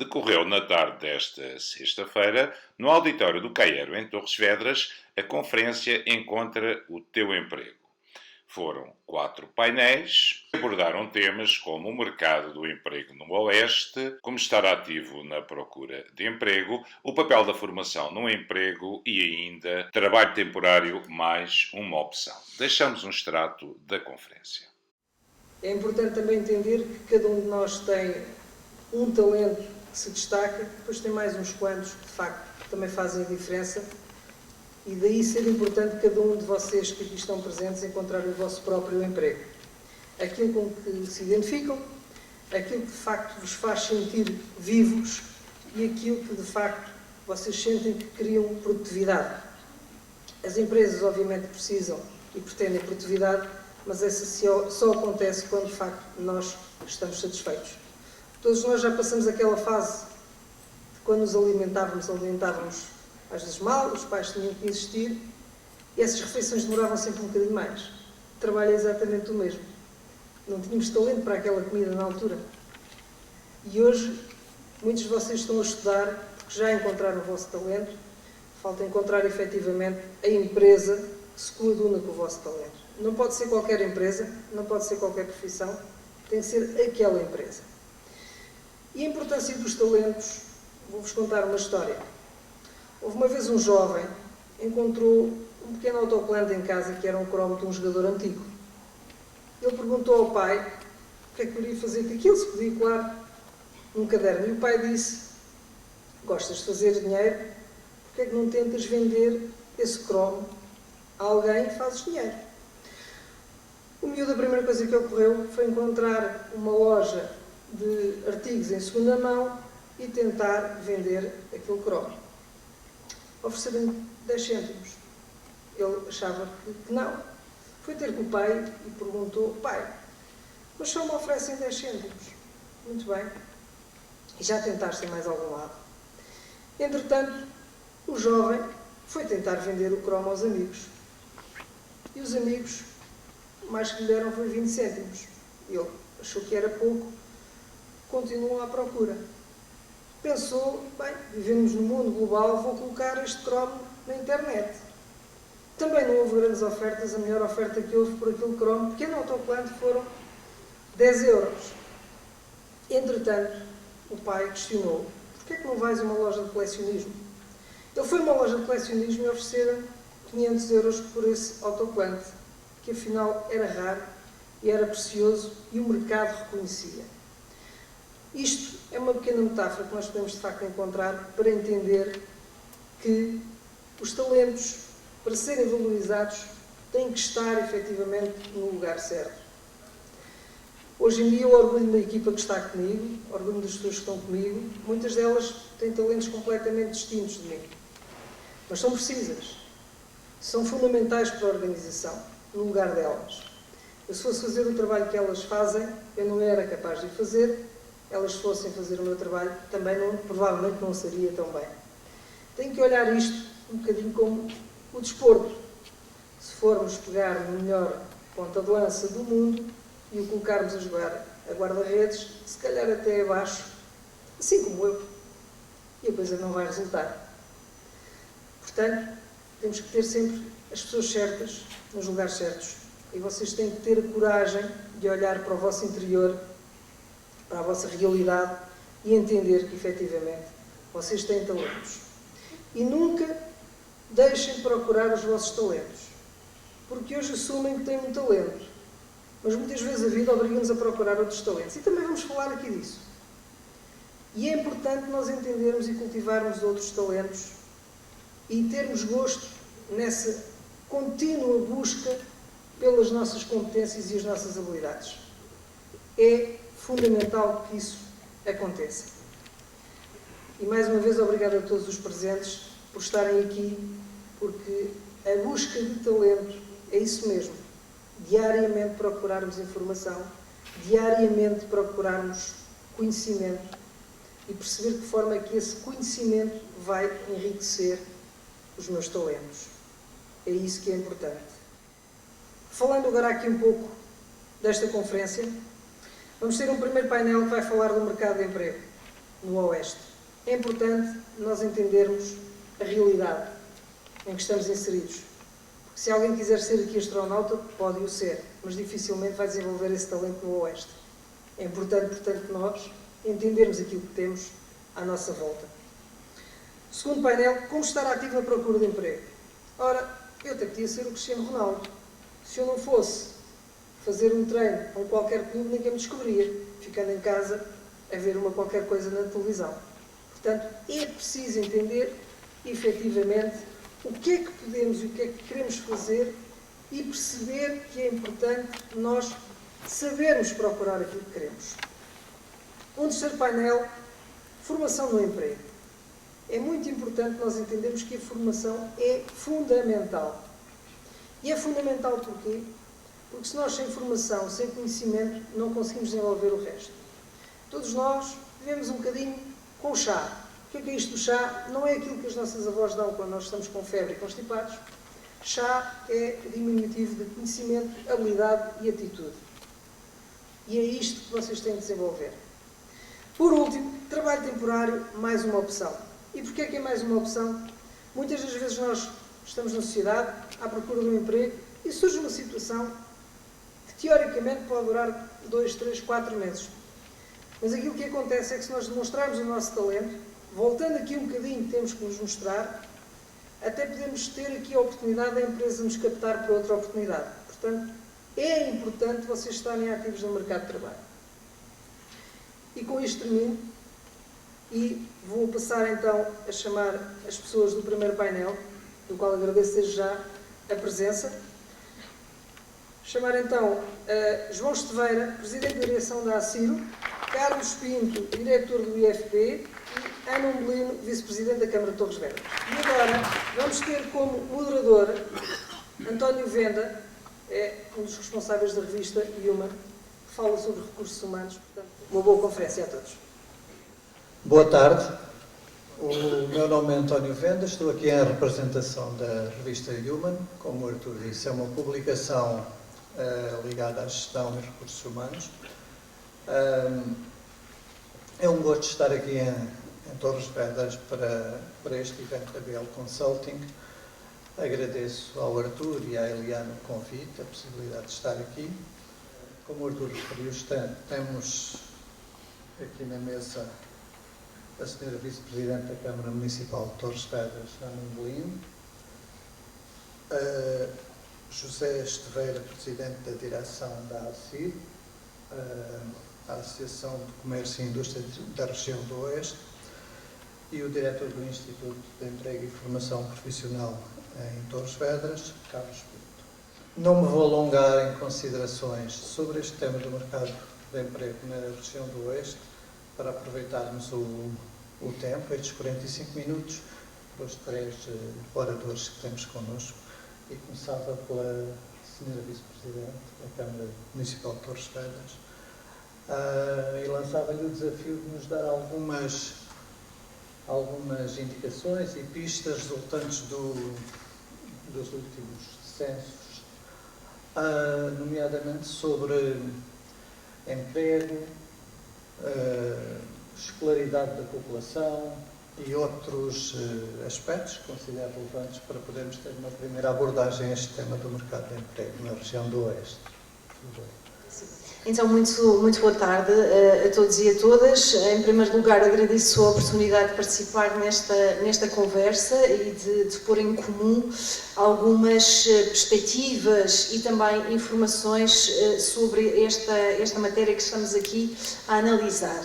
Decorreu na tarde desta sexta-feira, no auditório do Cairo, em Torres Vedras, a conferência Encontra o Teu Emprego. Foram 4 painéis que abordaram temas como o mercado do emprego no Oeste, como estar ativo na procura de emprego, o papel da formação no emprego e ainda trabalho temporário mais uma opção. Deixamos um extrato da conferência. É importante também entender que cada um de nós tem um talento que se destaca, depois tem mais uns quantos que de facto também fazem a diferença, e daí ser importante cada um de vocês que aqui estão presentes encontrar o vosso próprio emprego. Aquilo com que se identificam, aquilo que de facto vos faz sentir vivos e aquilo que de facto vocês sentem que criam produtividade. As empresas obviamente precisam e pretendem produtividade, mas essa só acontece quando de facto nós estamos satisfeitos. Todos nós já passamos aquela fase de quando nos alimentávamos às vezes mal, os pais tinham que insistir, e essas refeições demoravam sempre um bocadinho mais. O trabalho é exatamente o mesmo. Não tínhamos talento para aquela comida na altura. E hoje, muitos de vocês estão a estudar porque já encontraram o vosso talento, falta encontrar efetivamente a empresa que se coaduna com o vosso talento. Não pode ser qualquer empresa, não pode ser qualquer profissão, tem que ser aquela empresa. E a importância dos talentos, vou-vos contar uma história. Houve uma vez um jovem que encontrou um pequeno autocolante em casa que era um cromo de um jogador antigo. Ele perguntou ao pai o que é que podia fazer com aquilo, se podia colar num caderno. E o pai disse: gostas de fazer dinheiro, porque é que não tentas vender esse cromo a alguém e fazes dinheiro? O miúdo, a primeira coisa que ocorreu foi encontrar uma loja de artigos em segunda mão e tentar vender aquele cromo. Ofereceram-lhe 10 cêntimos. Ele achava que não. Foi ter com o pai e perguntou: pai, mas só me oferecem 10 cêntimos. Muito bem. E já tentaste em mais algum lado? Entretanto, o jovem foi tentar vender o cromo aos amigos. E os amigos, o mais que lhe deram foi 20 cêntimos. Ele achou que era pouco, continuou à procura. Pensou: bem, vivemos no mundo global, vou colocar este cromo na internet. Também não houve grandes ofertas, a melhor oferta que houve por aquele cromo, pequeno autocolante, foram 10 euros. Entretanto, o pai questionou: porquê é que não vais a uma loja de colecionismo? Ele foi a uma loja de colecionismo e ofereceram 500 euros por esse autocolante, que afinal era raro e era precioso e o mercado reconhecia. Isto é uma pequena metáfora que nós podemos de facto encontrar para entender que os talentos, para serem valorizados, têm que estar efetivamente no lugar certo. Hoje em dia eu orgulho da equipa que está comigo, orgulho das pessoas que estão comigo, muitas delas têm talentos completamente distintos de mim, mas são precisas, são fundamentais para a organização, no lugar delas. Eu, se fosse fazer o trabalho que elas fazem, eu não era capaz de fazer. Elas fossem fazer o meu trabalho, também provavelmente não seria tão bem. Tenho que olhar isto um bocadinho como o desporto. Se formos pegar no melhor ponta de lança do mundo e o colocarmos a jogar a guarda-redes, se calhar até abaixo, assim como eu, e a coisa não vai resultar. Portanto, temos que ter sempre as pessoas certas nos lugares certos. E vocês têm que ter a coragem de olhar para o vosso interior, para a vossa realidade e entender que, efetivamente, vocês têm talentos. E nunca deixem de procurar os vossos talentos. Porque hoje assumem que têm um talento, mas muitas vezes a vida obriga-nos a procurar outros talentos. E também vamos falar aqui disso. E é importante nós entendermos e cultivarmos outros talentos e termos gosto nessa contínua busca pelas nossas competências e as nossas habilidades. É fundamental que isso aconteça. E mais uma vez, obrigado a todos os presentes por estarem aqui, porque a busca de talento é isso mesmo. Diariamente procurarmos informação, diariamente procurarmos conhecimento e perceber de que forma é que esse conhecimento vai enriquecer os meus talentos. É isso que é importante. Falando agora aqui um pouco desta conferência, vamos ter um primeiro painel que vai falar do mercado de emprego. no Oeste. É importante nós entendermos a realidade em que estamos inseridos. Porque se alguém quiser ser aqui astronauta, pode-o ser, mas dificilmente vai desenvolver esse talento no Oeste. É importante, portanto, que nós entendermos aquilo que temos à nossa volta. Segundo painel, como estar ativo na procura de emprego. Ora, eu até podia ser o Cristiano Ronaldo. Se eu não fosse fazer um treino a qualquer clube, ninguém me descobria, ficando em casa a ver qualquer coisa na televisão. Portanto, é preciso entender, efetivamente, o que é que podemos e o que é que queremos fazer e perceber que é importante nós sabermos procurar aquilo que queremos. Um terceiro painel, formação no emprego. É muito importante nós entendermos que a formação é fundamental. E é fundamental porquê? Porque se nós sem formação, sem conhecimento, não conseguimos desenvolver o resto. Todos nós vivemos um bocadinho com o chá. O que é isto do chá? Não é aquilo que as nossas avós dão quando nós estamos com febre e constipados. Chá é o diminutivo de conhecimento, habilidade e atitude. E é isto que vocês têm de desenvolver. Por último, trabalho temporário, mais uma opção. E porquê é que é mais uma opção? Muitas das vezes nós estamos na sociedade à procura de um emprego e surge uma situação que teoricamente pode durar 2, 3, 4 meses. Mas aquilo que acontece é que se nós demonstrarmos o nosso talento, voltando aqui um bocadinho, temos que nos mostrar, até podemos ter aqui a oportunidade da empresa nos captar para outra oportunidade. Portanto, é importante vocês estarem ativos no mercado de trabalho. E com isto termino e vou passar então a chamar as pessoas do primeiro painel, do qual agradeço desde já a presença. Chamar então João Esteveira, Presidente da Direção da ACIRO, Carlos Pinto, Diretor do IFP e Ana Umbelino, Vice-Presidente da Câmara de Torres Vedras. E agora vamos ter como moderador António Venda, é um dos responsáveis da revista Human, que fala sobre recursos humanos. Portanto, uma boa conferência a todos. Boa tarde. O meu nome é António Venda, estou aqui em representação da revista Human. Como o Artur disse, é uma publicação ligada à gestão e recursos humanos. É um gosto estar aqui em Torres Vedras para este evento da BL Consulting. Agradeço ao Artur e à Eliana o convite, a possibilidade de estar aqui. Como o Artur referiu, temos aqui na mesa a Sra. Vice-Presidente da Câmara Municipal de Torres Vedras, Ana Umbelino, José Esteveira, Presidente da Direção da ACIR, a Associação de Comércio e Indústria da Região do Oeste, e o Diretor do Instituto de Emprego e Formação Profissional em Torres Vedras, Carlos Pinto. Não me vou alongar em considerações sobre este tema do mercado de emprego na região do Oeste, para aproveitarmos o tempo, estes 45 minutos, para os 3 oradores que temos connosco. E começava pela Sra. Vice-Presidente da Câmara Municipal de Torres Vedras e lançava-lhe o desafio de nos dar algumas indicações e pistas resultantes dos últimos censos, nomeadamente sobre emprego, escolaridade da população e outros aspectos que considero relevantes para podermos ter uma primeira abordagem a este tema do mercado de emprego na região do Oeste. Então, muito boa tarde a todos e a todas. Em primeiro lugar, agradeço a oportunidade de participar nesta conversa e de pôr em comum algumas perspectivas e também informações sobre esta matéria que estamos aqui a analisar.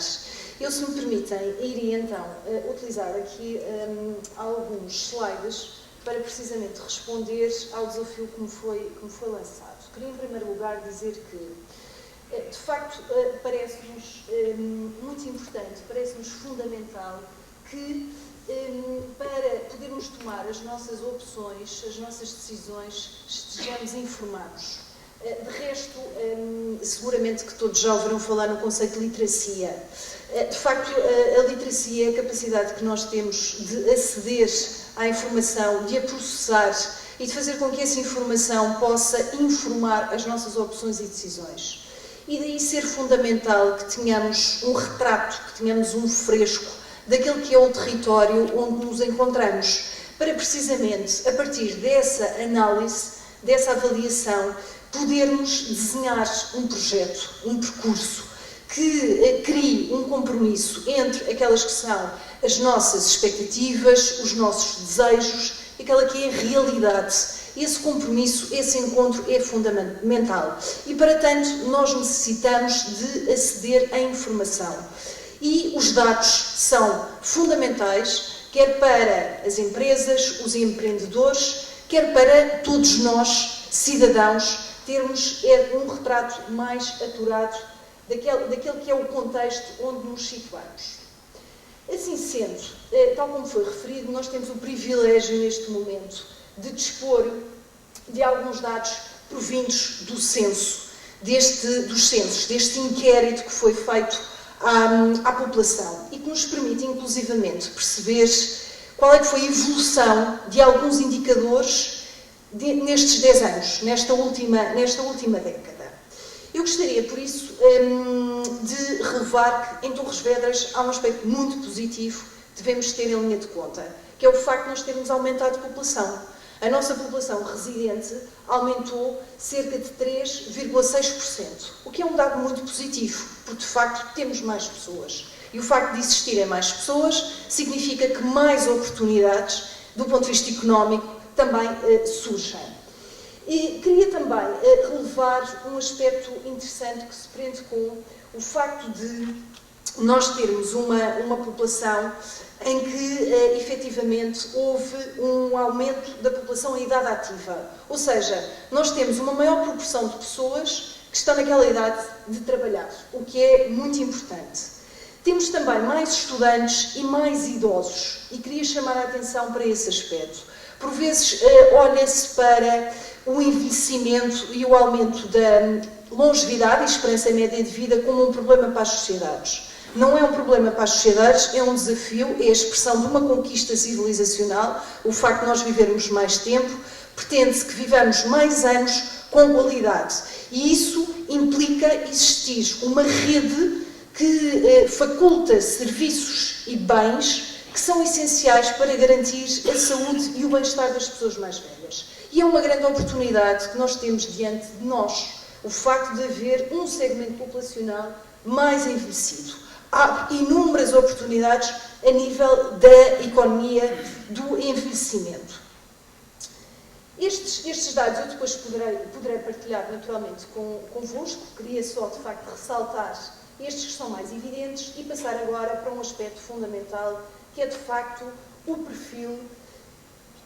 Eu, se me permitem, iria então utilizar aqui alguns slides para precisamente responder ao desafio que me foi lançado. Queria, em primeiro lugar, dizer que, de facto, parece-nos muito importante, parece-nos fundamental que, para podermos tomar as nossas opções, as nossas decisões, estejamos informados. De resto, seguramente que todos já ouviram falar no conceito de literacia. De facto, a literacia é a capacidade que nós temos de aceder à informação, de a processar e de fazer com que essa informação possa informar as nossas opções e decisões. e daí ser fundamental que tenhamos um retrato, que tenhamos um fresco daquele que é o território onde nos encontramos, para precisamente, a partir dessa análise, dessa avaliação, podermos desenhar um projeto, um percurso, que crie um compromisso entre aquelas que são as nossas expectativas, os nossos desejos, aquela que é a realidade. Esse compromisso, esse encontro é fundamental. E, para tanto, nós necessitamos de aceder à informação. E os dados são fundamentais, quer para as empresas, os empreendedores, quer para todos nós, cidadãos, termos um retrato mais aturado daquele que é o contexto onde nos situamos. Assim sendo, tal como foi referido, nós temos o privilégio neste momento de dispor de alguns dados provindos do censo, dos censos, deste inquérito que foi feito à população e que nos permite, inclusivamente, perceber qual é que foi a evolução de alguns indicadores nestes 10 anos, nesta última década. Eu gostaria, por isso, de relevar que em Torres Vedras há um aspecto muito positivo que devemos ter em linha de conta, que é o facto de nós termos aumentado a população. A nossa população residente aumentou cerca de 3,6%, o que é um dado muito positivo, porque de facto temos mais pessoas. E o facto de existirem mais pessoas significa que mais oportunidades, do ponto de vista económico, também surgem. E queria também relevar um aspecto interessante que se prende com o facto de nós termos uma população em que, efetivamente, houve um aumento da população em idade ativa. Ou seja, nós temos uma maior proporção de pessoas que estão naquela idade de trabalhar, o que é muito importante. Temos também mais estudantes e mais idosos, e queria chamar a atenção para esse aspecto. Por vezes, olha-se para o envelhecimento e o aumento da longevidade e esperança média de vida como um problema para as sociedades. Não é um problema para as sociedades, é um desafio, é a expressão de uma conquista civilizacional, o facto de nós vivermos mais tempo, pretende-se que vivamos mais anos com qualidade. E isso implica existir uma rede que faculta serviços e bens que são essenciais para garantir a saúde e o bem-estar das pessoas mais velhas. E é uma grande oportunidade que nós temos diante de nós, o facto de haver um segmento populacional mais envelhecido. Há inúmeras oportunidades a nível da economia do envelhecimento. Estes dados eu depois poderei partilhar naturalmente convosco. Queria só, de facto, ressaltar estes que são mais evidentes e passar agora para um aspecto fundamental, que é, de facto, o perfil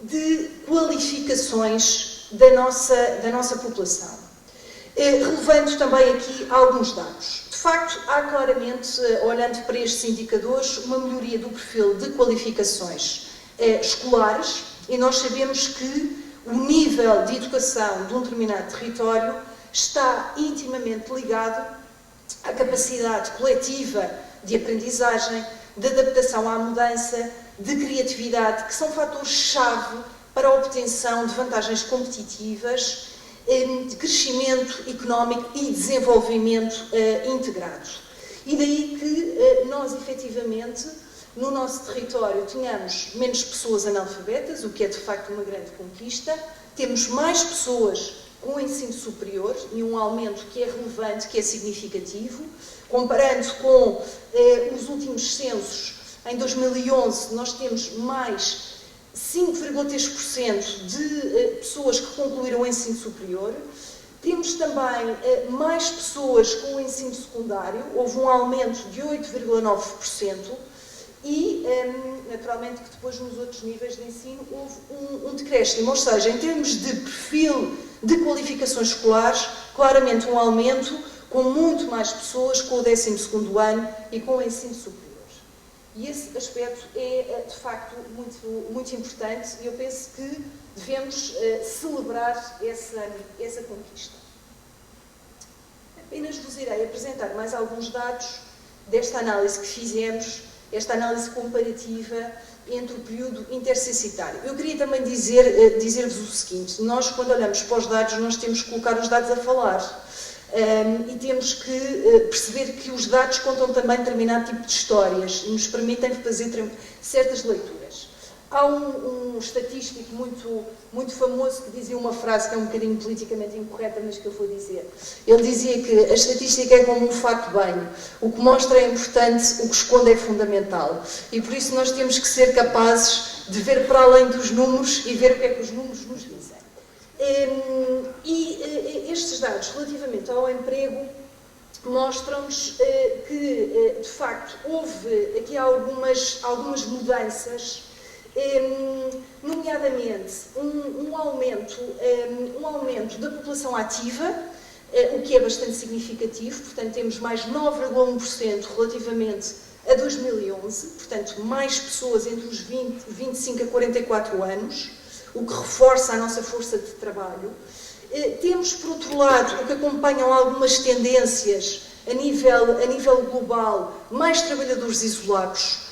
de qualificações da nossa população. Relevando também aqui alguns dados. De facto, há claramente, olhando para estes indicadores, uma melhoria do perfil de qualificações escolares, e nós sabemos que o nível de educação de um determinado território está intimamente ligado à capacidade coletiva de aprendizagem, de adaptação à mudança, de criatividade, que são fatores-chave para a obtenção de vantagens competitivas, de crescimento económico e desenvolvimento integrado. E daí que nós, efetivamente, no nosso território, tenhamos menos pessoas analfabetas, o que é de facto uma grande conquista, temos mais pessoas com ensino superior e um aumento que é relevante, que é significativo. Comparando com os últimos censos, em 2011 nós temos mais 5,3% de pessoas que concluíram o ensino superior. Temos também mais pessoas com o ensino secundário, houve um aumento de 8,9%. E, naturalmente, que depois nos outros níveis de ensino houve um decréscimo, ou seja, em termos de perfil de qualificações escolares, claramente um aumento, com muito mais pessoas com o 12º ano e com o ensino superior. E esse aspecto é, de facto, muito importante e eu penso que devemos celebrar essa conquista. Apenas vos irei apresentar mais alguns dados desta análise que fizemos, esta análise comparativa entre o período intercensitário. Eu queria também dizer-vos o seguinte: nós, quando olhamos para os dados, nós temos que colocar os dados a falar. E temos que perceber que os dados contam também determinado tipo de histórias e nos permitem fazer certas leituras. Há um estatístico muito famoso que dizia uma frase que é um bocadinho politicamente incorreta, mas que eu vou dizer. Ele dizia que a estatística é como um fato de banho. O que mostra é importante, o que esconde é fundamental. E por isso nós temos que ser capazes de ver para além dos números e ver o que é que os números nos dizem. E estes dados relativamente ao emprego mostram-nos que, de facto, houve aqui algumas mudanças, nomeadamente um aumento da população ativa, o que é bastante significativo, portanto temos mais 9,1% relativamente a 2011, portanto mais pessoas entre os 25 a 44 anos, o que reforça a nossa força de trabalho. Temos, por outro lado, o que acompanham algumas tendências a nível global, mais trabalhadores isolados,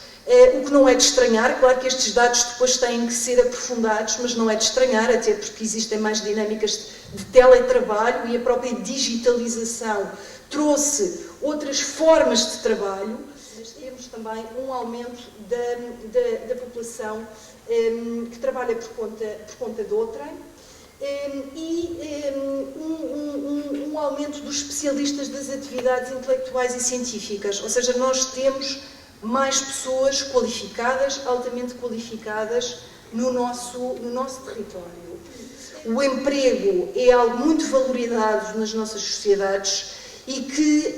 o que não é de estranhar. Claro que estes dados depois têm que ser aprofundados, mas não é de estranhar, até porque existem mais dinâmicas de teletrabalho e a própria digitalização trouxe outras formas de trabalho. Mas temos também um aumento da população que trabalha por conta de outrem, e um aumento dos especialistas das atividades intelectuais e científicas, ou seja, nós temos mais pessoas qualificadas, altamente qualificadas no nosso território. O emprego é algo muito valorizado nas nossas sociedades e que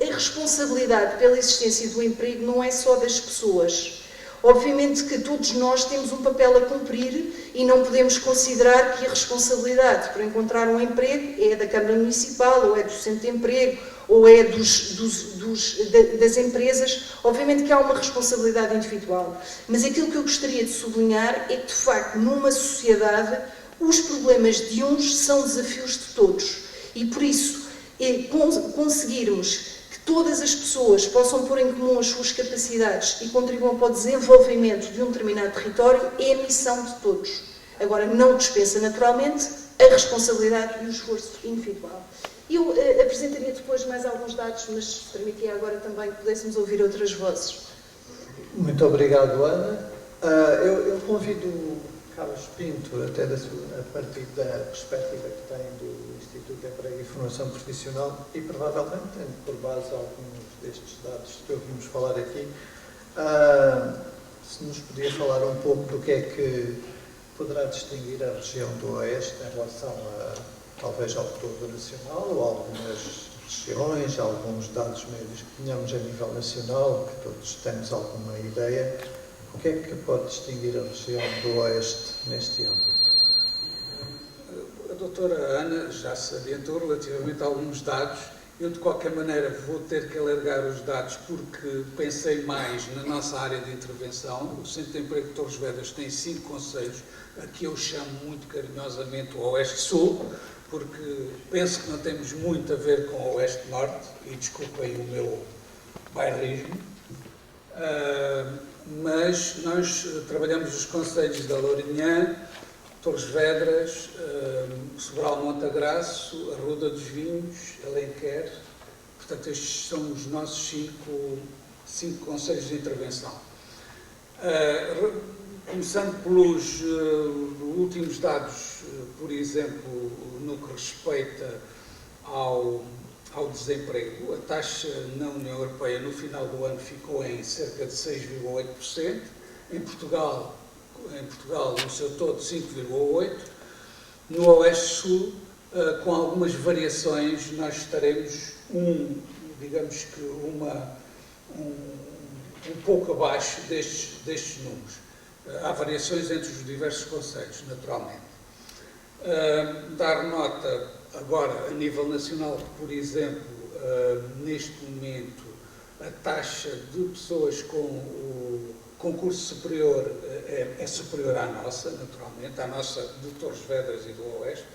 a responsabilidade pela existência do emprego não é só das pessoas. Obviamente que todos nós temos um papel a cumprir e não podemos considerar que a responsabilidade por encontrar um emprego é da Câmara Municipal, ou é do Centro de Emprego, ou é das empresas. Obviamente que há uma responsabilidade individual, mas aquilo que eu gostaria de sublinhar é que, de facto, numa sociedade, os problemas de uns são desafios de todos. E, por isso, conseguirmos que todas as pessoas possam pôr em comum as suas capacidades e contribuam para o desenvolvimento de um determinado território é a missão de todos. Agora, não dispensa naturalmente a responsabilidade e o esforço individual. Eu apresentaria depois mais alguns dados, mas permitia agora também que pudéssemos ouvir outras vozes. Muito obrigado, Ana. Eu convido o Carlos Pinto, até a partir da perspectiva que tem do Instituto de Emprego e Formação Profissional e provavelmente tendo por base alguns destes dados que ouvimos falar aqui, se nos podia falar um pouco do que é que poderá distinguir a região do Oeste em relação talvez ao todo nacional, ou algumas regiões, alguns dados médios que tenhamos a nível nacional, que todos temos alguma ideia. O que é que pode distinguir a região do Oeste neste âmbito? A doutora Ana já se adiantou relativamente a alguns dados. Eu, de qualquer maneira, vou ter que alargar os dados porque pensei mais na nossa área de intervenção. O Centro de Emprego de Torres Vedras tem 5 concelhos, a que eu chamo muito carinhosamente o Oeste-Sul, porque penso que não temos muito a ver com o Oeste-Norte, e desculpem o meu bairrismo, mas nós trabalhamos os concelhos da Lourinhã, Torres Vedras, Sobral Montagraço, Arruda dos Vinhos, Alenquer. Portanto, estes são os nossos 5 concelhos de intervenção. Começando pelos últimos dados, por exemplo, no que respeita ao desemprego, a taxa na União Europeia no final do ano ficou em cerca de 6,8%, em Portugal, no seu todo, 5,8%. No Oeste-Sul, com algumas variações, nós estaremos digamos que um pouco abaixo destes números. Há variações entre os diversos concelhos, naturalmente. Dar nota agora, a nível nacional, que, por exemplo, neste momento, a taxa de pessoas com o concurso superior é superior à nossa, naturalmente, à nossa de Torres Vedras e do Oeste.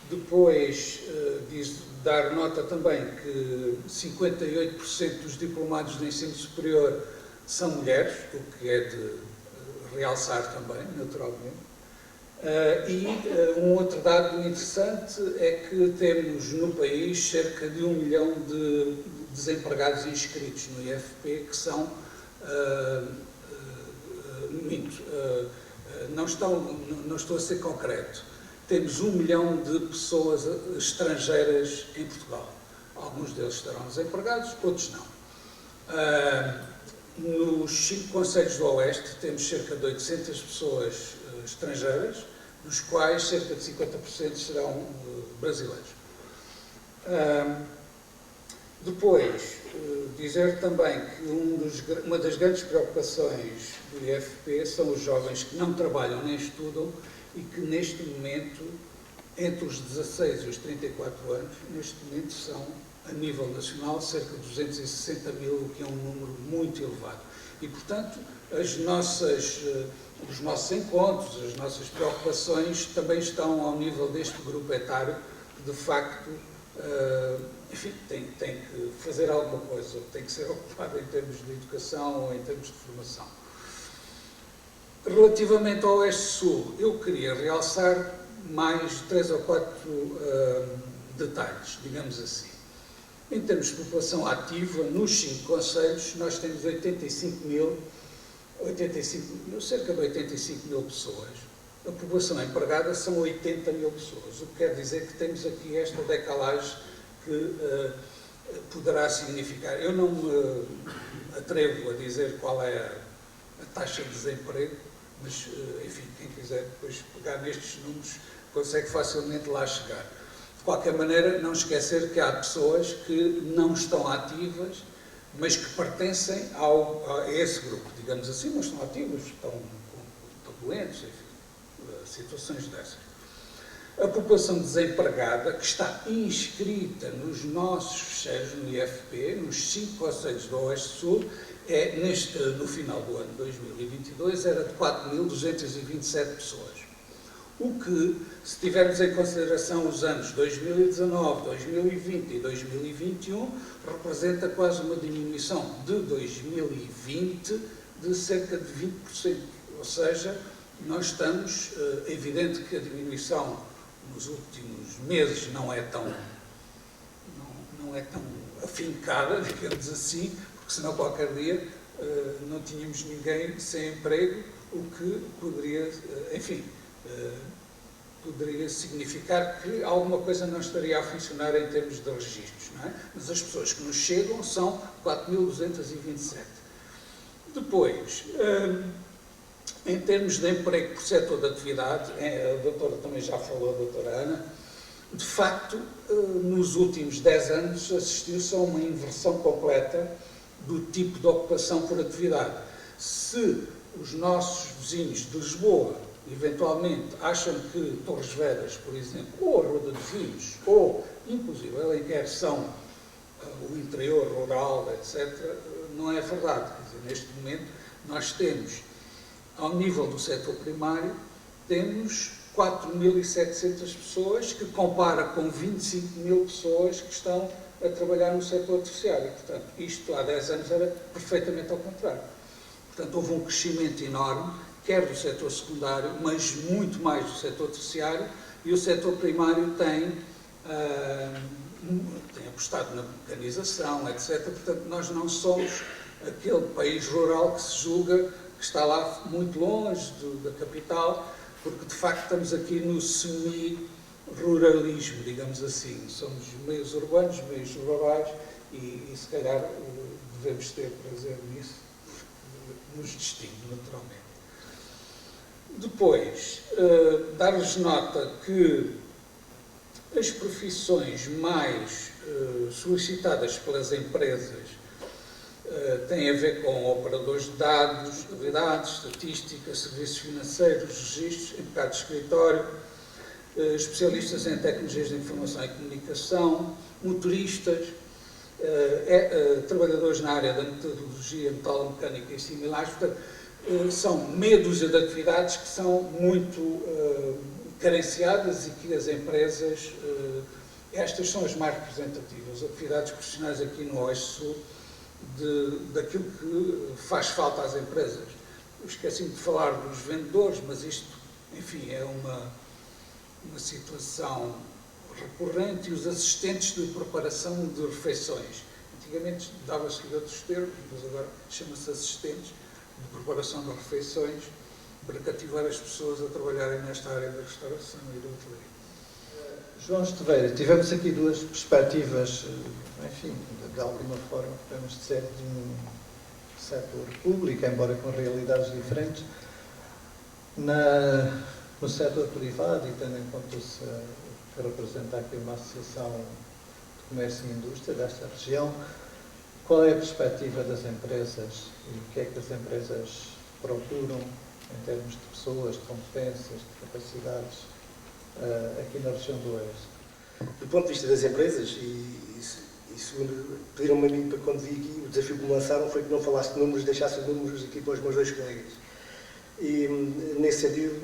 Depois, dar nota também que 58% dos diplomados de ensino superior são mulheres, o que é de realçar também, naturalmente. Um outro dado interessante é que temos no país cerca de 1 milhão de desempregados inscritos no IFP, que são, não estou a ser concreto, temos 1 milhão de pessoas estrangeiras em Portugal. Alguns deles estarão desempregados, outros não. Nos 5 concelhos do Oeste temos cerca de 800 pessoas estrangeiras, dos quais cerca de 50% serão brasileiros. Depois, dizer também que uma das grandes preocupações do IFP são os jovens que não trabalham nem estudam e que neste momento, entre os 16 e os 34 anos, neste momento são, a nível nacional, cerca de 260 mil, o que é um número muito elevado. E, portanto, os nossos encontros, as nossas preocupações também estão ao nível deste grupo etário, que de facto, enfim, tem que fazer alguma coisa, tem que ser ocupado em termos de educação ou em termos de formação. Relativamente ao Oeste-Sul, eu queria realçar mais 3 ou 4 detalhes, digamos assim. Em termos de população ativa, nos 5 concelhos, nós temos cerca de 85 mil pessoas. A população empregada são 80 mil pessoas, o que quer dizer que temos aqui esta decalagem que poderá significar. Eu não me atrevo a dizer qual é a taxa de desemprego, mas, enfim, quem quiser depois pegar nestes números consegue facilmente lá chegar. De qualquer maneira, não esquecer que há pessoas que não estão ativas, mas que pertencem a esse grupo, digamos assim, não estão ativos, estão doentes, enfim, situações dessas. A população desempregada, que está inscrita nos nossos fecheiros no IFP, nos 5 concelhos do Oeste-Sul, no final do ano 2022, era de 4.227 pessoas. O que, se tivermos em consideração os anos 2019, 2020 e 2021, representa quase uma diminuição de 2020 de cerca de 20%. Ou seja, nós estamos, é evidente que a diminuição nos últimos meses não é tão afincada, digamos assim, porque senão qualquer dia não tínhamos ninguém sem emprego, o que poderia, enfim, poderia significar que alguma coisa não estaria a funcionar em termos de registros, não é? Mas as pessoas que nos chegam são 4.227. Depois, em termos de emprego por setor de atividade, a doutora também já falou, a doutora Ana, de facto, nos últimos 10 anos assistiu-se a uma inversão completa do tipo de ocupação por atividade. Se os nossos vizinhos de Lisboa, eventualmente, acham que Torres Vedras, por exemplo, ou a Roda de Vinhos, ou, inclusive, Alenquer são o interior rural, etc., não é verdade. Quer dizer, neste momento, nós temos, ao nível do setor primário, temos 4.700 pessoas, que compara com 25 mil pessoas que estão a trabalhar no setor terciário. Portanto, isto há 10 anos era perfeitamente ao contrário. Portanto, houve um crescimento enorme, quer do setor secundário, mas muito mais do setor terciário, e o setor primário tem apostado na mecanização, etc. Portanto, nós não somos aquele país rural que se julga que está lá muito longe da capital, porque de facto estamos aqui no semi-ruralismo, digamos assim. Somos meios urbanos, meios rurais, e se calhar devemos ter prazer nisso, nos distingue naturalmente. Depois, dar-lhes nota que as profissões mais solicitadas pelas empresas têm a ver com operadores de dados, estatística, serviços financeiros, registros, empregado de escritório, especialistas em tecnologias de informação e comunicação, motoristas, trabalhadores na área da metalurgia, metalomecânica e similares. Portanto, são meia dúzia de atividades que são muito carenciadas e que as empresas, estas são as mais representativas, atividades profissionais aqui no Oeste-Sul, daquilo que faz falta às empresas. Eu esqueci-me de falar dos vendedores, mas isto enfim, é uma situação recorrente, e os assistentes de preparação de refeições. Antigamente dava-se outros termos, mas agora chama-se assistentes de preparação de refeições, para cativar as pessoas a trabalharem nesta área da restauração e da hotelaria. João Esteveira, tivemos aqui duas perspectivas, enfim, de alguma forma, podemos dizer, de um setor público, embora com realidades diferentes. No setor privado, e tendo em conta que representa aqui uma associação de comércio e indústria desta região, qual é a perspectiva das empresas e o que é que as empresas procuram em termos de pessoas, de competências, de capacidades aqui na região do Oeste? Do ponto de vista das empresas, e segundo pediram-me a mim para quando vi aqui, o desafio que me lançaram foi que não falasse de números, deixasse os números aqui para os meus dois colegas. E nesse sentido,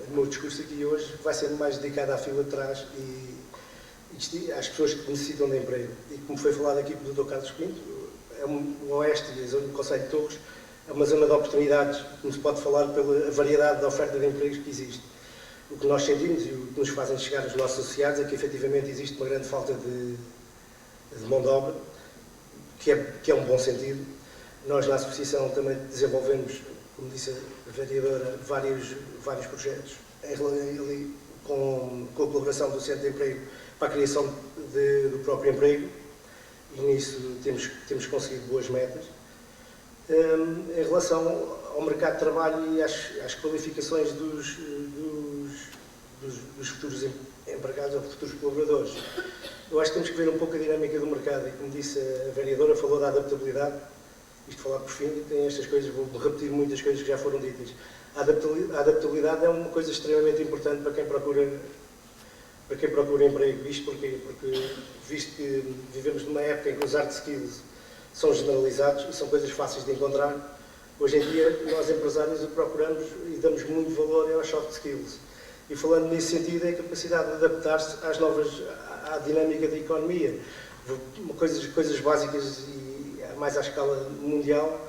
o meu discurso aqui hoje vai ser mais dedicado à fila de trás e às pessoas que necessitam de emprego. E como foi falado aqui pelo Dr. Carlos Pinto, o Oeste e a zona do Concelho de Torres é uma zona de oportunidades, como se pode falar pela variedade de oferta de empregos que existe. O que nós sentimos e o que nos fazem chegar os nossos associados é que efetivamente existe uma grande falta de mão de obra, que é um bom sentido. Nós na associação também desenvolvemos, como disse a vereadora, vários projetos com a colaboração do Centro de Emprego para a criação do próprio emprego, e nisso temos conseguido boas metas. Em relação ao mercado de trabalho e às qualificações dos futuros empregados ou futuros colaboradores, eu acho que temos que ver um pouco a dinâmica do mercado, e como disse a vereadora, falou da adaptabilidade. Isto falar por fim, tem estas coisas, vou repetir muitas coisas que já foram ditas. A adaptabilidade é uma coisa extremamente importante para quem procura emprego. Isto porquê? Porque, visto que vivemos numa época em que os hard skills são generalizados e são coisas fáceis de encontrar, hoje em dia nós empresários o procuramos e damos muito valor aos soft skills. E falando nesse sentido, é a capacidade de adaptar-se à dinâmica da economia. Coisas básicas e mais à escala mundial.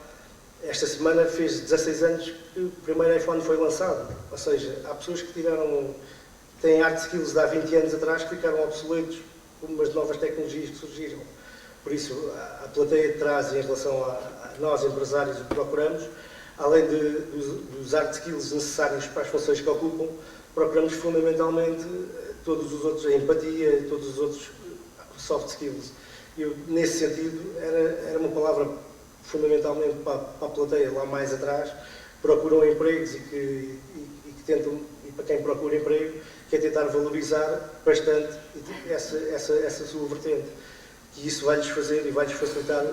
Esta semana fez 16 anos que o primeiro iPhone foi lançado. Ou seja, há pessoas que têm hard skills de há 20 anos atrás que ficaram obsoletos por umas novas tecnologias que surgiram. Por isso, a plateia de trás, em relação a nós, empresários, o que procuramos, além dos hard skills necessários para as funções que ocupam, procuramos fundamentalmente todos os outros, a empatia, todos os outros soft skills. Eu, nesse sentido, era uma palavra fundamentalmente para a plateia lá mais atrás, procuram empregos e que tentam, e para quem procura emprego, que é tentar valorizar bastante essa sua vertente. E isso vai-lhes fazer e vai-lhes facilitar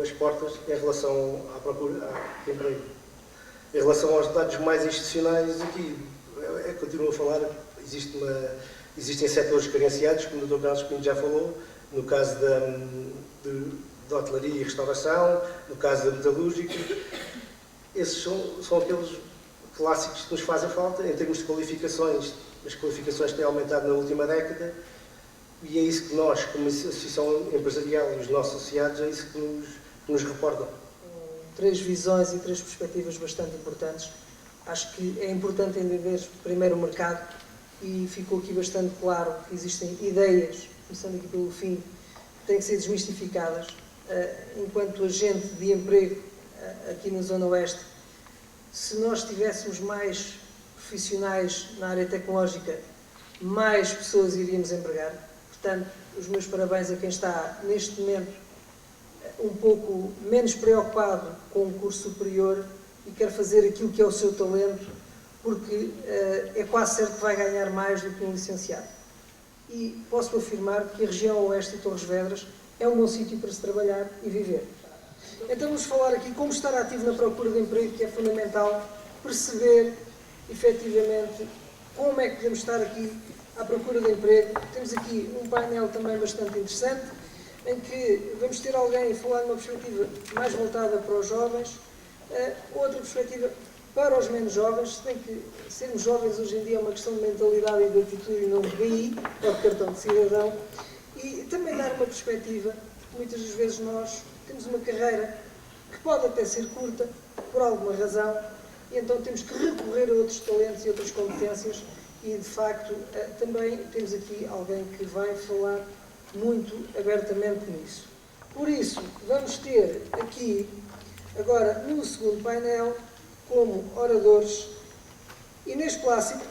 as portas em relação à procura de emprego. Em relação aos dados mais institucionais, aqui, continuo a falar, existem setores carenciados, como o Dr. Carlos Pinto já falou, no caso da hotelaria e restauração, no caso da metalúrgica. Esses são aqueles clássicos que nos fazem falta em termos de qualificações. As qualificações têm aumentado na última década e é isso que nós, como associação empresarial e os nossos associados, é isso que nos reportam. Três visões e três perspectivas bastante importantes. Acho que é importante entender primeiro o mercado, e ficou aqui bastante claro que existem ideias, começando aqui pelo fim, que têm que ser desmistificadas. Enquanto agente de emprego aqui na Zona Oeste, se nós tivéssemos mais profissionais na área tecnológica, mais pessoas iríamos empregar. Portanto, os meus parabéns a quem está neste momento um pouco menos preocupado com o curso superior e quer fazer aquilo que é o seu talento, porque é quase certo que vai ganhar mais do que um licenciado. E posso afirmar que a região Oeste e Torres Vedras é um bom sítio para se trabalhar e viver. Então vamos falar aqui como estar ativo na procura de emprego, que é fundamental perceber, efetivamente, como é que podemos estar aqui à procura de emprego. Temos aqui um painel também bastante interessante, em que vamos ter alguém a falar numa perspectiva mais voltada para os jovens, outra perspectiva para os menos jovens, se bem que sermos jovens hoje em dia é uma questão de mentalidade e de atitude e não de BI, ou de cartão de cidadão, e também dar uma perspectiva, porque muitas das vezes nós temos uma carreira que pode até ser curta, por alguma razão, e então temos que recorrer a outros talentos e outras competências e, de facto, também temos aqui alguém que vai falar muito abertamente nisso. Por isso, vamos ter aqui, agora, no segundo painel, como oradores, Inês Plácido,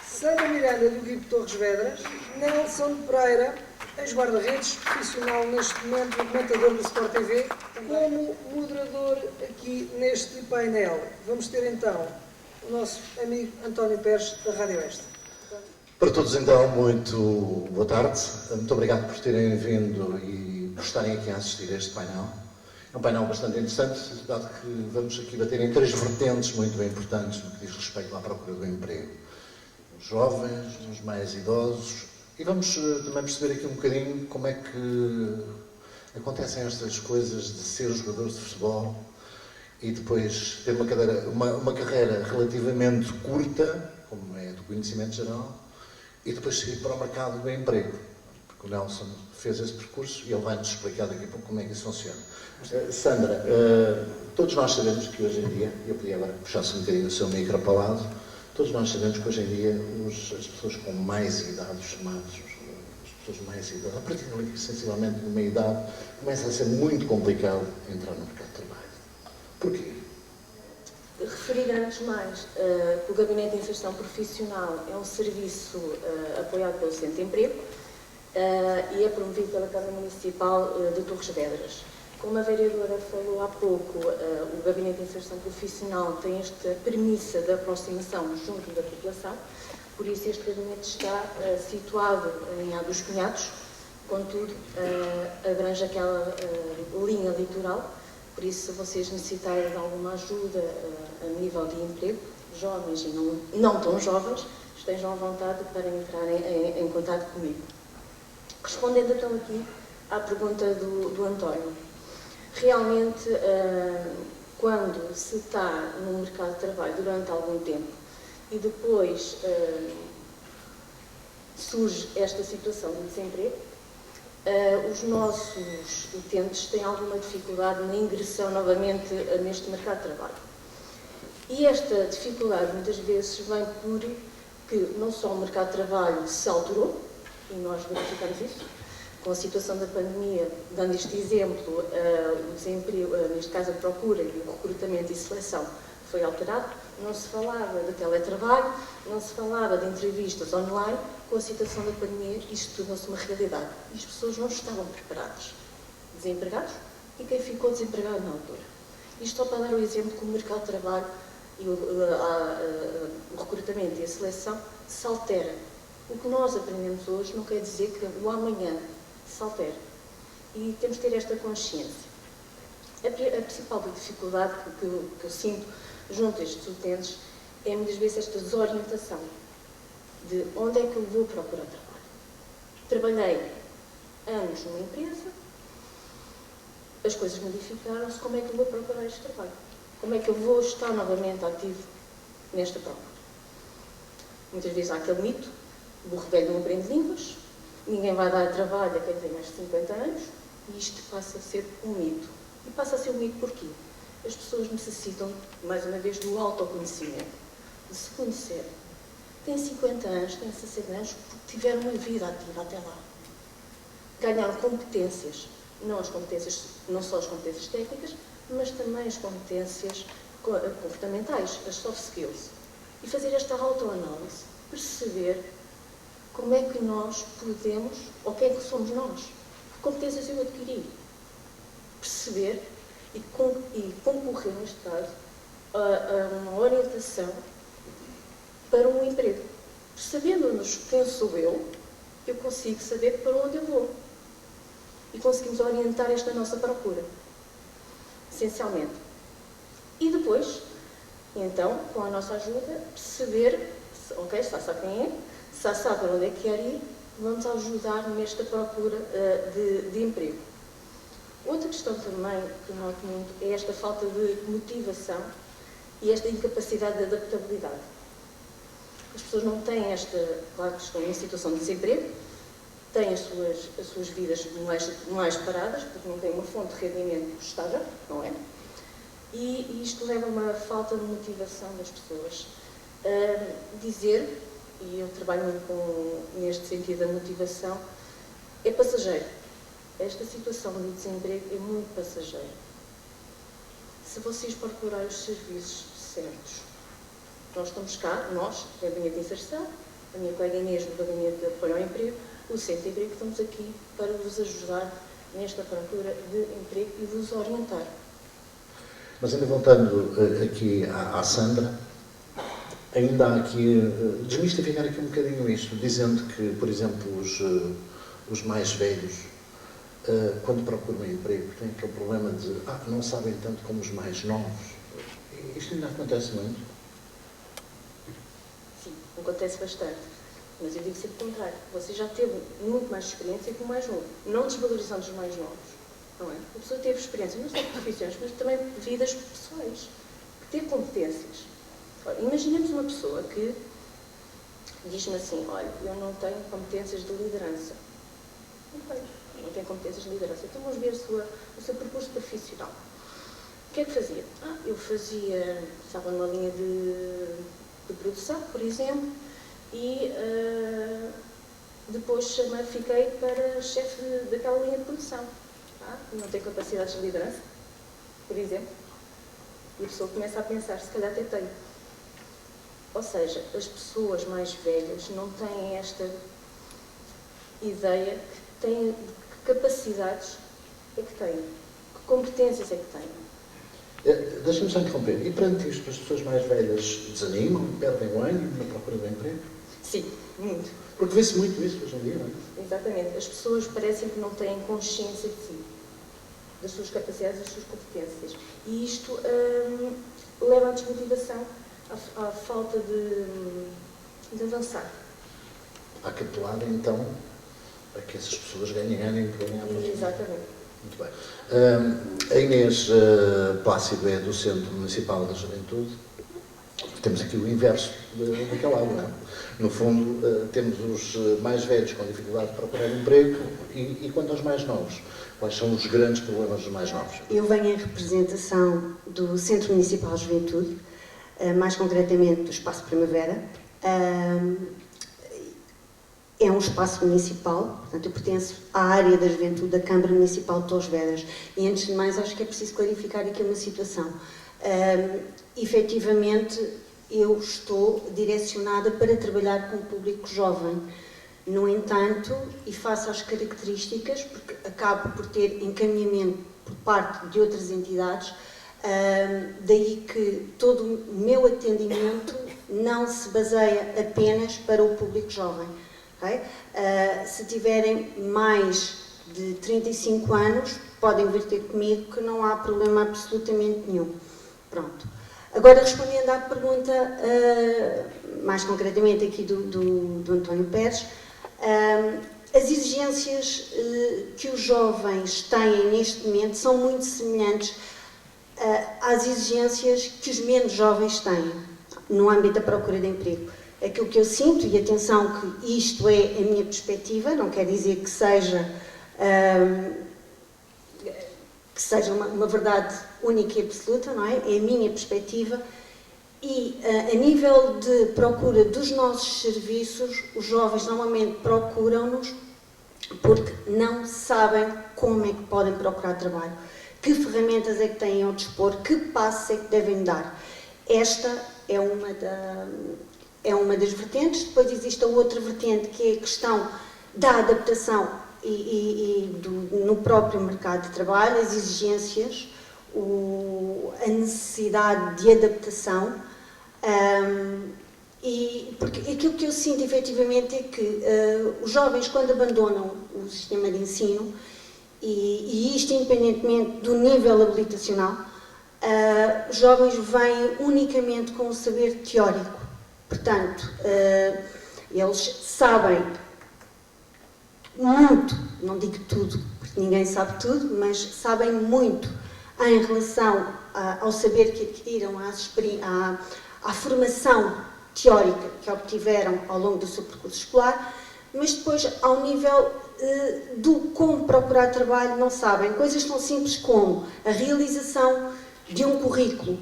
Sandra Miranda do Guipo Torres Vedras, Nelson Pereira, ex-guarda-redes, profissional neste momento, comentador do Sport TV, como moderador aqui neste painel. Vamos ter então o nosso amigo António Pérez, da Rádio Oeste. Para todos então, muito boa tarde. Muito obrigado por terem vindo e por estarem aqui a assistir a este painel. É um painel bastante interessante, dado que vamos aqui bater em 3 vertentes muito bem importantes no que diz respeito à procura do emprego. Os jovens, os mais idosos, e vamos também perceber aqui um bocadinho como é que acontecem estas coisas de ser jogador de futebol e depois ter uma carreira relativamente curta, como é do conhecimento geral, e depois seguir para o mercado do emprego. Porque o Nelson fez esse percurso e ele vai-nos explicar daqui a pouco como é que isso funciona. Sandra, todos nós sabemos que hoje em dia, eu podia agora puxar-se um bocadinho o seu micro para o lado, todos nós sabemos que hoje em dia as pessoas com mais idade, os chamados, as pessoas mais idade, a partir de sensivelmente de uma idade, começa a ser muito complicado entrar no mercado de trabalho. Porquê? Referir antes mais que o Gabinete de Inserção Profissional é um serviço apoiado pelo Centro de Emprego e é promovido pela Câmara Municipal de Torres Vedras. Como a vereadora falou há pouco, o Gabinete de Inserção Profissional tem esta premissa de aproximação junto da população, por isso este gabinete está situado em Á dos Cunhados, contudo abrange aquela linha litoral. Por isso, se vocês necessitarem de alguma ajuda a nível de emprego, jovens e não tão jovens, estejam à vontade para entrarem em contato comigo. Respondendo então aqui à pergunta do António, realmente, quando se está no mercado de trabalho durante algum tempo e depois surge esta situação de desemprego, os nossos utentes têm alguma dificuldade na ingressão novamente neste mercado de trabalho. E esta dificuldade muitas vezes vem por que não só o mercado de trabalho se alterou, e nós verificamos isso, com a situação da pandemia, dando este exemplo, o desemprego, neste caso a procura e o recrutamento e seleção foi alterado, não se falava de teletrabalho, não se falava de entrevistas online, com a situação da pandemia isto tornou-se uma realidade. E as pessoas não estavam preparadas. Desempregados e quem ficou desempregado na altura. Isto só para dar o exemplo que o mercado de trabalho e o recrutamento e a seleção se altera. O que nós aprendemos hoje não quer dizer que o amanhã se altere. E temos de ter esta consciência. A principal dificuldade que eu sinto junto a estes utentes é muitas vezes esta desorientação de onde é que eu vou procurar trabalho. Trabalhei anos numa empresa, as coisas modificaram-se, como é que eu vou procurar este trabalho? Como é que eu vou estar novamente ativo nesta procura? Muitas vezes há aquele mito, o burro velho não aprende línguas, ninguém vai dar trabalho a quem tem mais de 50 anos, e isto passa a ser um mito. E passa a ser um mito porquê? As pessoas necessitam, mais uma vez, do autoconhecimento, de se conhecer. Têm 50 anos, têm 60 anos, porque tiveram uma vida ativa até lá. Ganharam competências, não só as competências técnicas, mas também as competências comportamentais, as soft skills. E fazer esta autoanálise, perceber como é que nós podemos, ou quem é que somos nós, que competências eu adquiri. Perceber e concorrer, neste caso, a uma orientação para um emprego. Sabendo-nos quem sou eu consigo saber para onde eu vou. E conseguimos orientar esta nossa procura, essencialmente. E depois, então, com a nossa ajuda, perceber, ok, já sabe quem é, já sabe para onde é que quer ir, vamos ajudar nesta procura de emprego. Outra questão também que noto muito é esta falta de motivação e esta incapacidade de adaptabilidade. As pessoas não têm claro que estão em situação de desemprego, têm as suas vidas mais paradas, porque não têm uma fonte de rendimento estável, não é? e isto leva a uma falta de motivação das pessoas. Dizer, e eu trabalho neste sentido da motivação, é passageiro. Esta situação de desemprego é muito passageira. Se vocês procurarem os serviços certos, nós estamos cá, nós, o Gabinete de Inserção, a minha colega Inês, do Gabinete de Apoio ao Emprego, o Centro de Emprego, estamos aqui para vos ajudar nesta procura de emprego e vos orientar. Mas ainda voltando aqui à Sandra, ainda há aqui, desmistificar aqui um bocadinho isto, dizendo que, por exemplo, os mais velhos, quando procuram emprego, têm aquele problema de não sabem tanto como os mais novos. Isto ainda acontece muito? Sim, acontece bastante. Mas eu digo sempre o contrário. Você já teve muito mais experiência que o mais novo. Não desvalorizando os mais novos. Não é? A pessoa teve experiência, não só de profissões, mas também de vidas pessoais. Que teve competências. Ora, imaginemos uma pessoa que diz-me assim, olha, eu não tenho competências de liderança. Não tenho competências de liderança. Então vamos ver o seu percurso profissional. O que é que fazia? Eu fazia, estava numa linha de produção, por exemplo, e depois fiquei para chefe daquela linha de produção. Não tenho capacidades de liderança, por exemplo. E a pessoa começa a pensar, se calhar até tenho. Ou seja, as pessoas mais velhas não têm esta ideia que têm, que capacidades é que têm, que competências é que têm. Deixa-me só interromper. E perante isto, as pessoas mais velhas desanimam, perdem o ânimo na procura de emprego? Sim, muito. Porque vê-se muito isso hoje em dia, não é? Exatamente. As pessoas parecem que não têm consciência de si, das suas capacidades, das suas competências. E isto leva à desmotivação, à falta de avançar. Há que apelar, então, a que essas pessoas ganhem ânimo para ganhar mais. Exatamente. Muito bem. A Inês Plácido é do Centro Municipal da Juventude. Temos aqui o inverso daquela aula, não é? No fundo, temos os mais velhos com dificuldade de procurar emprego e quanto aos mais novos? Quais são os grandes problemas dos mais novos? Eu venho em representação do Centro Municipal de Juventude, mais concretamente do Espaço Primavera. É um espaço municipal, portanto eu pertenço à área da juventude da Câmara Municipal de Torres Vedras. E antes de mais acho que é preciso clarificar aqui uma situação. Efetivamente eu estou direcionada para trabalhar com o público jovem. No entanto, e face às características, porque acabo por ter encaminhamento por parte de outras entidades, daí que todo o meu atendimento não se baseia apenas para o público jovem. Okay? Se tiverem mais de 35 anos, podem vir ter comigo que não há problema absolutamente nenhum. Pronto. Agora, respondendo à pergunta, mais concretamente aqui do António Pérez, as exigências que os jovens têm neste momento são muito semelhantes às exigências que os menos jovens têm no âmbito da procura de emprego. Aquilo que eu sinto, e atenção que isto é a minha perspectiva, não quer dizer que seja uma verdade única e absoluta, não é? É a minha perspectiva. E a nível de procura dos nossos serviços, os jovens normalmente procuram-nos porque não sabem como é que podem procurar trabalho, que ferramentas é que têm ao dispor, que passos é que devem dar. Esta é uma das vertentes. Depois existe a outra vertente, que é a questão da adaptação no próprio mercado de trabalho, as exigências, a necessidade de adaptação, porque aquilo que eu sinto efetivamente é que os jovens, quando abandonam o sistema de ensino, e isto independentemente do nível habilitacional, os jovens vêm unicamente com o saber teórico. Portanto, eles sabem muito, não digo tudo, porque ninguém sabe tudo, mas sabem muito em relação ao saber que adquiriram, à formação teórica que obtiveram ao longo do seu percurso escolar, mas depois, ao nível do como procurar trabalho, não sabem. Coisas tão simples como a realização de um currículo,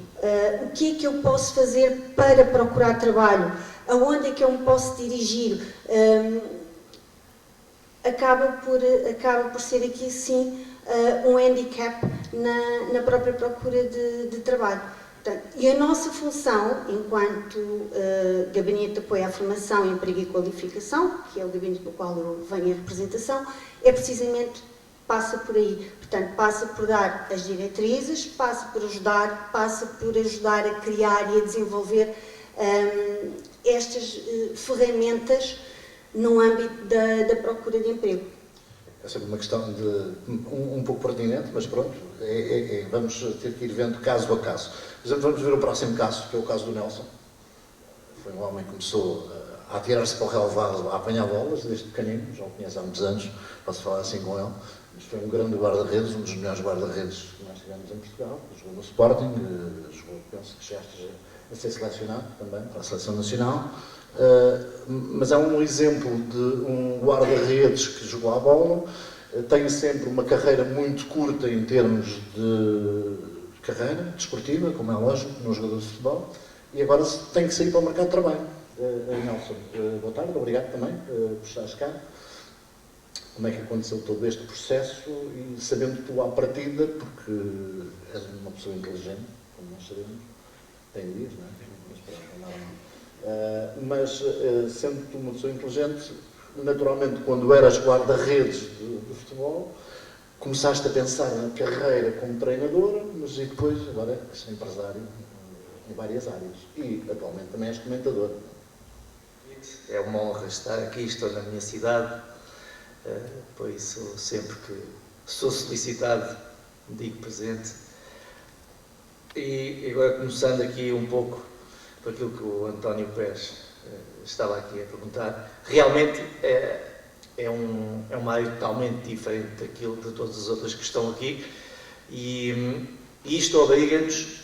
o que é que eu posso fazer para procurar trabalho, aonde é que eu me posso dirigir, acaba por ser aqui sim um handicap na própria procura de trabalho. Portanto, e a nossa função, enquanto Gabinete de Apoio à Formação, Emprego e Qualificação, que é o gabinete do qual eu venho em representação, é precisamente, passa por aí. Portanto, passa por dar as diretrizes, passa por ajudar a criar e a desenvolver estas ferramentas no âmbito da procura de emprego. É sempre uma questão um pouco pertinente, mas pronto, vamos ter que ir vendo caso a caso. Por exemplo, vamos ver o próximo caso, que é o caso do Nelson. Foi um homem que começou a atirar-se para o relevado, a apanhar bolas, desde pequenino, já o conheço há muitos anos, posso falar assim com ele. Mas foi um grande guarda-redes, um dos melhores guarda-redes que nós tivemos em Portugal. Jogou no Sporting, penso que já esteja a ser selecionado também para a Seleção Nacional. Mas é um exemplo de um guarda-redes que jogou à bola, tem sempre uma carreira muito curta em termos de carreira desportiva, como é lógico, num jogador de futebol, e agora tem que sair para o mercado de trabalho. Nelson, boa tarde, obrigado também por estares cá. Como é que aconteceu todo este processo e sabendo tu à partida, porque és uma pessoa inteligente, como nós sabemos, tem dias, não é? Mas sendo tu uma pessoa inteligente, naturalmente quando eras guarda-redes de futebol, começaste a pensar na carreira como treinadora, mas e depois agora és empresário em várias áreas e atualmente também és comentador. É uma honra estar aqui, estou na minha cidade, por isso sempre que sou solicitado digo presente. E agora começando aqui um pouco por aquilo que o António Pérez estava aqui a perguntar, realmente é uma área totalmente diferente daquilo de todas as outras que estão aqui e isto obriga-nos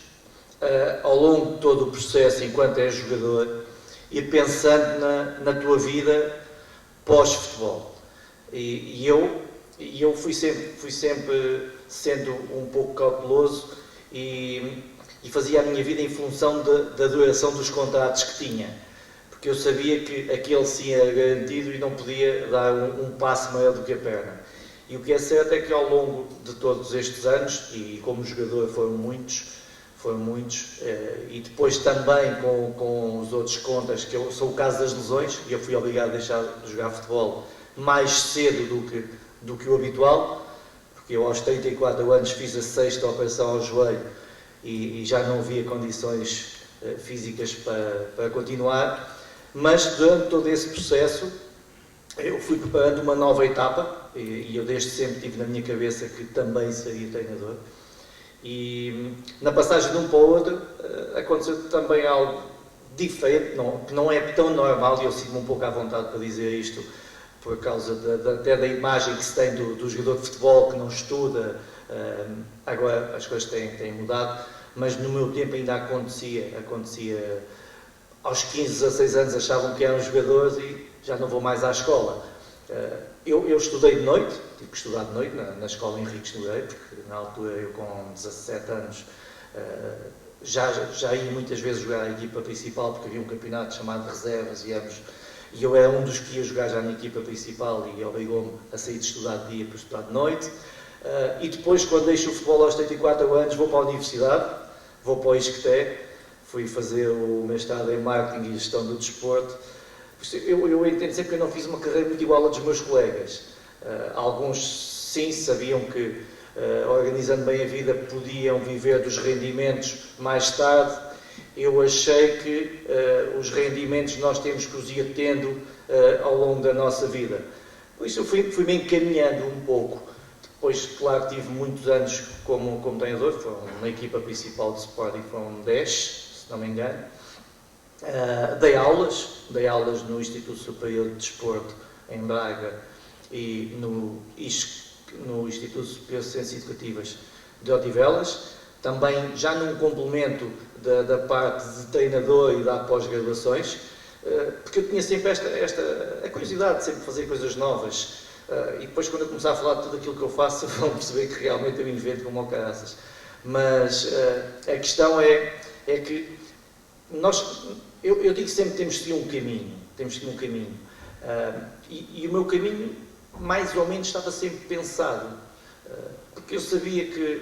ao longo de todo o processo, enquanto és jogador, ir pensando na tua vida pós-futebol. E eu fui sempre sendo um pouco cauteloso e fazia a minha vida em função da duração dos contratos que tinha, porque eu sabia que aquele sim era garantido e não podia dar um passo maior do que a perna. E o que é certo é que ao longo de todos estes anos, e como jogador foram muitos, e depois também com os outros contras, que são o caso das lesões, e eu fui obrigado a deixar de jogar futebol mais cedo do que o habitual, porque eu aos 34 anos fiz a 6ª operação ao joelho e já não havia condições físicas para continuar, mas durante todo esse processo eu fui preparando uma nova etapa e eu desde sempre tive na minha cabeça que também seria treinador. E na passagem de um para o outro aconteceu também algo diferente, que não é tão normal, e eu sinto-me um pouco à vontade para dizer isto, por causa até da imagem que se tem do jogador de futebol que não estuda. Agora as coisas têm mudado, mas no meu tempo ainda acontecia aos 15, 16 anos achavam que eram jogadores e já não vou mais à escola. Eu estudei de noite, tive que estudar de noite na escola Henriques Nogueira, porque na altura eu com 17 anos já ia muitas vezes jogar a equipa principal, porque havia um campeonato chamado Reservas e eu era um dos que ia jogar já na equipa principal e obrigou-me a sair de estudar de dia para estudar de noite. E depois, quando deixo o futebol aos 34 anos, vou para a universidade, vou para o ISCTE, fui fazer o mestrado em Marketing e Gestão do Desporto. Eu entendo sempre que eu não fiz uma carreira muito igual a dos meus colegas. Alguns, sim, sabiam que, organizando bem a vida, podiam viver dos rendimentos mais tarde. Eu achei que os rendimentos nós temos que os ir tendo ao longo da nossa vida. Por isso eu fui-me encaminhando um pouco. Depois, claro, tive muitos anos como treinador, na equipa principal de Sporting foram 10, se não me engano. Dei aulas no Instituto Superior de Desporto em Braga e no Instituto Superior de Ciências Educativas de Odivelas, também já num complemento da parte de treinador e da pós-graduações, porque eu tinha sempre a curiosidade de sempre fazer coisas novas. E depois, quando eu começar a falar de tudo aquilo que eu faço, vão perceber que realmente eu invento como ao caraças. Mas a questão é que eu digo sempre que temos de seguir um caminho, e o meu caminho mais ou menos estava sempre pensado, porque eu sabia que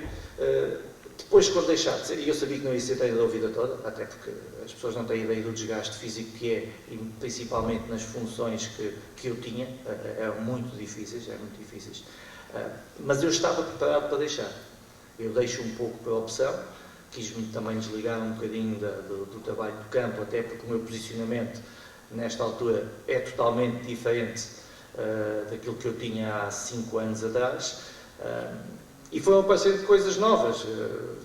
depois, quando deixar de ser, e eu sabia que não ia ser treinador a vida toda, até porque as pessoas não têm ideia do desgaste físico que é, e principalmente nas funções que eu tinha, eram muito difíceis, mas eu estava preparado para deixar. Eu deixo um pouco para a opção, quis-me também desligar um bocadinho do trabalho do campo, até porque o meu posicionamento nesta altura é totalmente diferente daquilo que eu tinha há 5 anos atrás. E foram aparecendo coisas novas.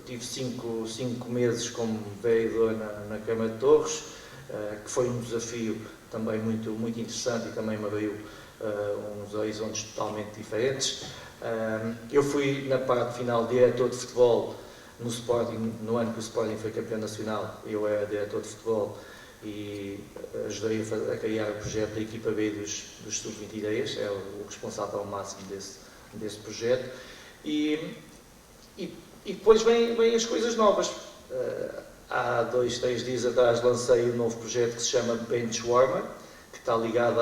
Tive 5 meses como vereador na Câmara de Torres, que foi um desafio também muito interessante e também me abriu uns horizontes totalmente diferentes. Eu fui, na parte final, diretor de futebol no Sporting, no ano que o Sporting foi campeão nacional. Eu era diretor de futebol e ajudei a criar o projeto da equipa B dos Sub-23, é o responsável ao máximo desse projeto. E depois vêm as coisas novas. Há 2, 3 dias atrás lancei um novo projeto que se chama Benchwarmer, que está ligado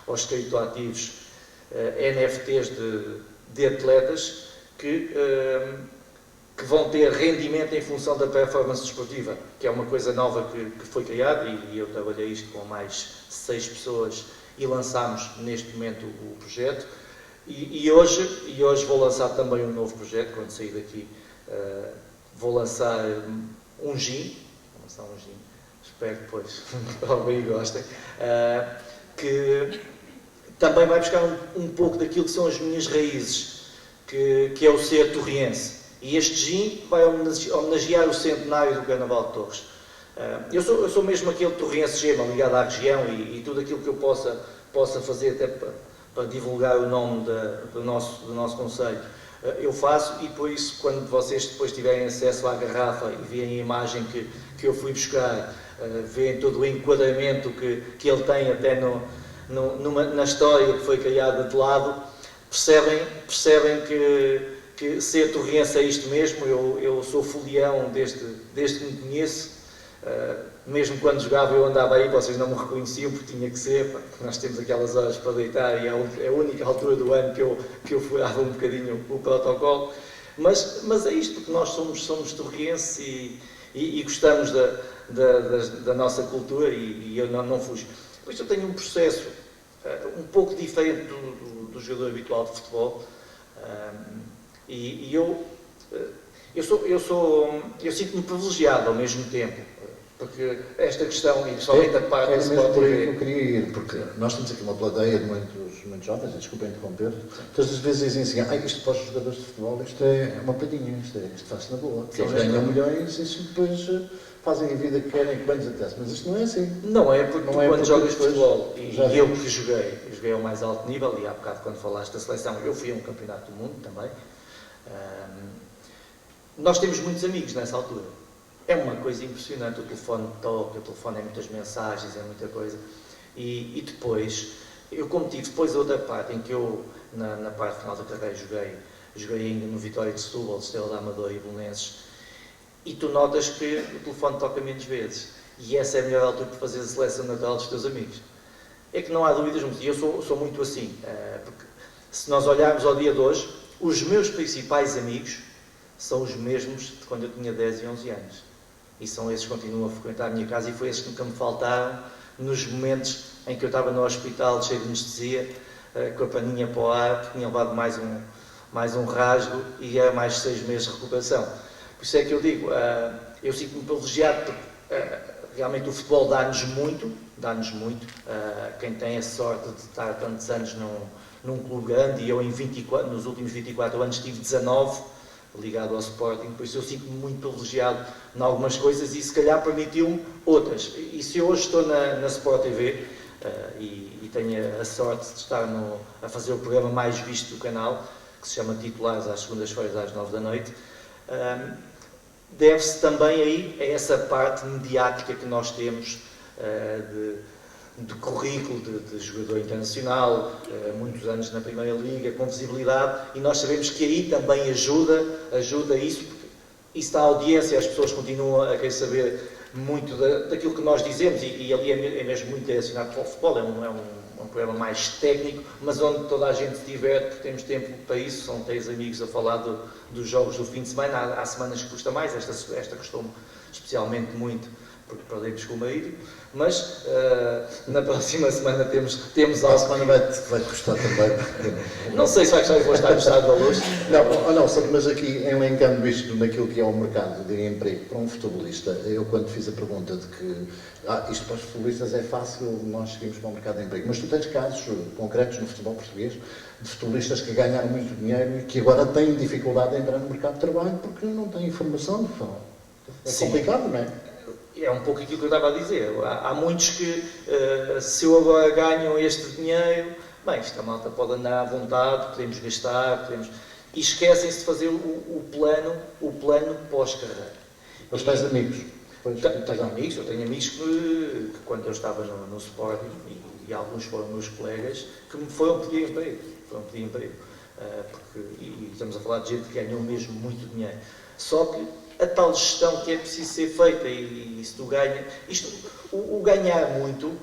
aos criptoativos NFTs de atletas que vão ter rendimento em função da performance desportiva, que é uma coisa nova que foi criada, e eu trabalhei isto com mais 6 pessoas e lançámos neste momento o projeto. E hoje vou lançar também um novo projeto. Quando sair daqui vou lançar um gin, espero que depois alguém gostem, que também vai buscar um pouco daquilo que são as minhas raízes, que é o ser torriense. E este gin vai homenagear o centenário do Carnaval de Torres. Eu sou mesmo aquele torriense gema ligado à região, e tudo aquilo que eu possa fazer até para divulgar o nome do nosso concelho, eu faço. E por isso, quando vocês depois tiverem acesso à garrafa e virem a imagem que eu fui buscar, veem todo o enquadramento que ele tem até na história que foi criada de lado, percebem que ser torriense é isto mesmo. Eu sou folião desde que me conheço. Mesmo quando jogava eu andava aí, vocês não me reconheciam porque tinha que ser, porque nós temos aquelas horas para deitar e é a única altura do ano que eu furava um bocadinho o protocolo, mas é isto, porque nós somos torrienses e gostamos da nossa cultura, e eu não fujo. Por isso eu tenho um processo um pouco diferente do jogador habitual de futebol, e eu sinto-me privilegiado ao mesmo tempo, porque esta questão, e somente a parte da Sport TV... Eu queria ir, porque nós temos aqui uma plateia de muitos jovens, desculpem interromper, todas as vezes dizem assim, isto para os jogadores de futebol, isto é uma palhinha, isto faz-se na boa, eles ganham milhões e depois fazem a vida que querem, que bem lhes apetece, mas isto não é assim. Não é, porque quando jogas futebol, e eu que joguei ao mais alto nível, e há bocado quando falaste da seleção, eu fui a um campeonato do mundo também, nós temos muitos amigos nessa altura. É uma coisa impressionante, o telefone toca, o telefone é muitas mensagens, é muita coisa. E depois, eu como tive depois a outra parte, em que eu, na parte final da carreira, joguei ainda no Vitória de Setúbal, Estrela da Amadora e Belenenses, e tu notas que o telefone toca menos vezes. E essa é a melhor altura para fazer a seleção natural dos teus amigos. É que não há dúvidas, e eu sou muito assim, porque se nós olharmos ao dia de hoje, os meus principais amigos são os mesmos de quando eu tinha 10 e 11 anos. E são esses que continuam a frequentar a minha casa, e foi esses que nunca me faltaram nos momentos em que eu estava no hospital cheio de anestesia, com a paninha para o ar, porque tinha levado mais um rasgo e era mais 6 meses de recuperação. Por isso é que eu digo, eu sinto-me privilegiado, porque realmente o futebol dá-nos muito, quem tem a sorte de estar tantos anos num clube grande, e eu nos últimos 24 anos tive 19, ligado ao Sporting, por isso eu sinto-me muito privilegiado em algumas coisas, e se calhar permitiu-me outras. E se eu hoje estou na Sport TV e tenho a sorte de estar a fazer o programa mais visto do canal, que se chama Titulares, às segundas-feiras às 9 da noite, deve-se também aí a essa parte mediática que nós temos de currículo de jogador internacional, muitos anos na Primeira Liga, com visibilidade, e nós sabemos que aí também ajuda isso, porque isso dá audiência, as pessoas continuam a querer saber muito daquilo que nós dizemos, e ali é mesmo muito direcionado para o futebol, é um programa mais técnico, mas onde toda a gente se diverte, porque temos tempo para isso. São 3 amigos a falar dos jogos do fim de semana. Há semanas que custa mais, esta custou-me especialmente muito, porque perdemos com o marido, mas na próxima semana temos A algo. semana vai custar também. Não sei se vai custar, vou estar no estado de valores. Não, mas aqui, elencando isto naquilo que é o mercado de emprego para um futebolista, eu quando fiz a pergunta de que isto para os futebolistas é fácil, nós seguimos para o mercado de emprego, mas tu tens casos concretos no futebol português de futebolistas que ganharam muito dinheiro e que agora têm dificuldade em entrar no mercado de trabalho porque não têm informação. É complicado, não é? É um pouco aquilo que eu estava a dizer. Há muitos que, se eu agora ganho este dinheiro, bem, esta malta pode andar à vontade, podemos gastar, e esquecem-se de fazer o plano pós-carreira. Os tais amigos. Eu tenho amigos que quando eu estava no Sporting, e alguns foram meus colegas, que me foram pedir emprego. E estamos a falar de gente que ganhou mesmo muito dinheiro. Só que a tal gestão que é preciso ser feita, e se tu ganhas... O ganhar muito,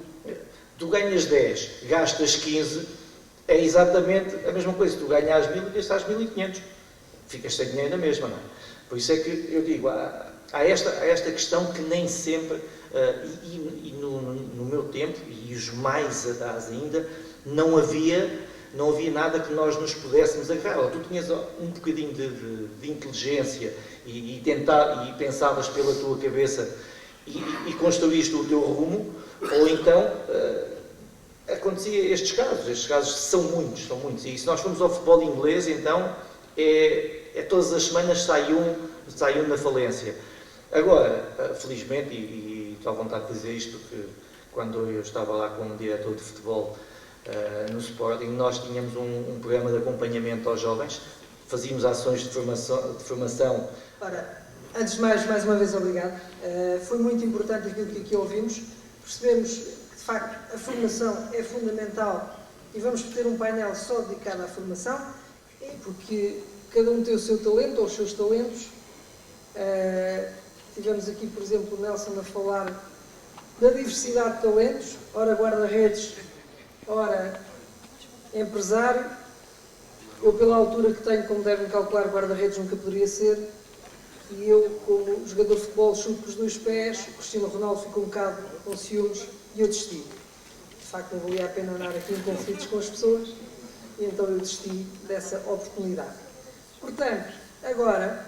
tu ganhas 10, gastas 15, é exatamente a mesma coisa. Tu ganhas 1000 e gastas 1500. Ficas sem dinheiro na mesma, não é? Por isso é que eu digo, há esta questão que nem sempre, e no meu tempo, e os mais atrás ainda, não havia nada que nós nos pudéssemos agarrar. Ou tu tinhas um bocadinho de inteligência e pensavas pela tua cabeça e construíste o teu rumo, ou então acontecia estes casos são muitos, e se nós formos ao futebol inglês, então todas as semanas sai um na falência. Agora, felizmente, e estou à vontade de dizer isto, porque quando eu estava lá como diretor de futebol no Sporting, nós tínhamos um programa de acompanhamento aos jovens, fazíamos ações de formação. Ora, antes de mais uma vez obrigado. Foi muito importante aquilo que aqui ouvimos. Percebemos que, de facto, a formação é fundamental e vamos ter um painel só dedicado à formação, porque cada um tem o seu talento ou os seus talentos. Tivemos aqui, por exemplo, o Nelson a falar da diversidade de talentos, ora guarda-redes, ora empresário. Eu, pela altura que tenho, como devem calcular, guarda-redes nunca poderia ser, e eu, como jogador de futebol, chuto com os 2 pés, o Cristiano Ronaldo ficou um bocado com ciúmes e eu desisti. De facto, não valia a pena andar aqui em conflitos com as pessoas, e então eu desisti dessa oportunidade. Portanto, agora,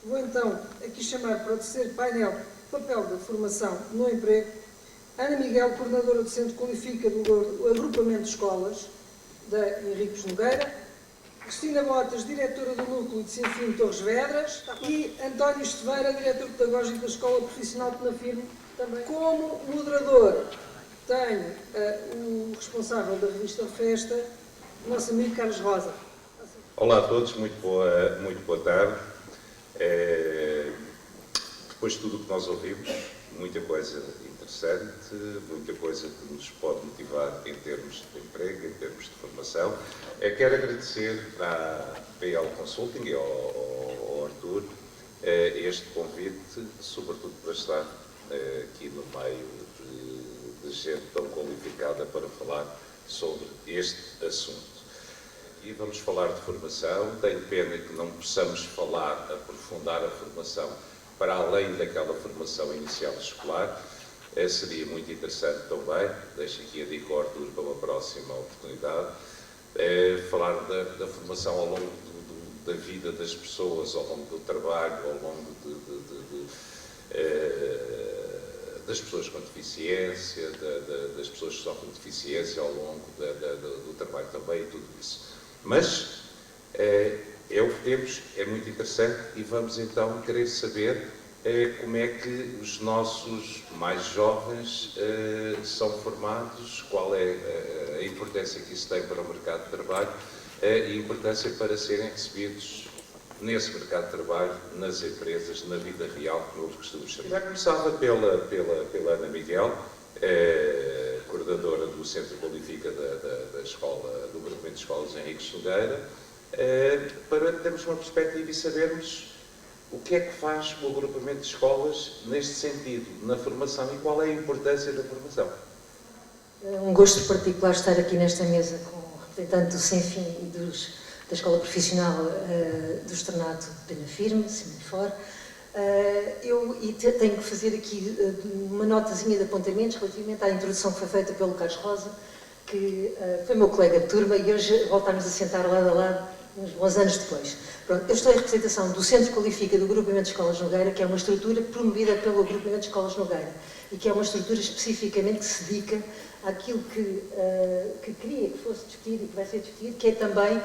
vou então aqui chamar para o terceiro painel papel da formação no emprego, Ana Miguel, coordenadora do Centro Qualifica do Agrupamento de Escolas, da Henriques Nogueira, Cristina Botas, diretora do Núcleo de Sinfim Torres Vedras, e António Esteveira, diretor pedagógico da Escola Profissional de Penafirme, também. Como moderador, tenho o responsável da revista Festa, o nosso amigo Carlos Rosa. Olá a todos, muito boa tarde. Depois de tudo o que nós ouvimos, muita coisa interessante, muita coisa que nos pode motivar em termos de emprego, em termos de formação. Quero agradecer à PL Consulting e ao Artur este convite, sobretudo para estar aqui no meio de gente tão qualificada para falar sobre este assunto. E vamos falar de formação. Tenho pena que não possamos aprofundar a formação para além daquela formação inicial escolar. Seria muito interessante também, deixo aqui a dica ao Artur para uma próxima oportunidade, falar da formação ao longo da vida das pessoas, ao longo do trabalho, ao longo das pessoas com deficiência, das pessoas que sofrem de deficiência ao longo do trabalho também e tudo isso. Mas é o que temos, é muito interessante e vamos então querer saber como é que os nossos mais jovens são formados, qual é a importância que isso tem para o mercado de trabalho e a importância para serem recebidos nesse mercado de trabalho, nas empresas, na vida real, como eu costumo chamar. Já começava pela Ana Miguel, coordenadora do Centro Qualifica da Escola, do Agrupamento de Escolas Henriques Nogueira, para termos uma perspectiva e sabermos O que é que faz o agrupamento de escolas neste sentido, na formação, e qual é a importância da formação? É um gosto particular estar aqui nesta mesa com o representante do Senfim e da Escola Profissional do Externato de Benafirme, Semenfor. Tenho que fazer aqui uma notazinha de apontamentos relativamente à introdução que foi feita pelo Carlos Rosa, que foi meu colega de turma, e hoje voltámos a sentar lado a lado uns bons anos depois. Pronto, eu estou em representação do Centro Qualifica do Agrupamento de Escolas Nogueira, que é uma estrutura promovida pelo Agrupamento de Escolas Nogueira e que é uma estrutura especificamente que se dedica àquilo que queria que fosse discutido e que vai ser discutido, que é também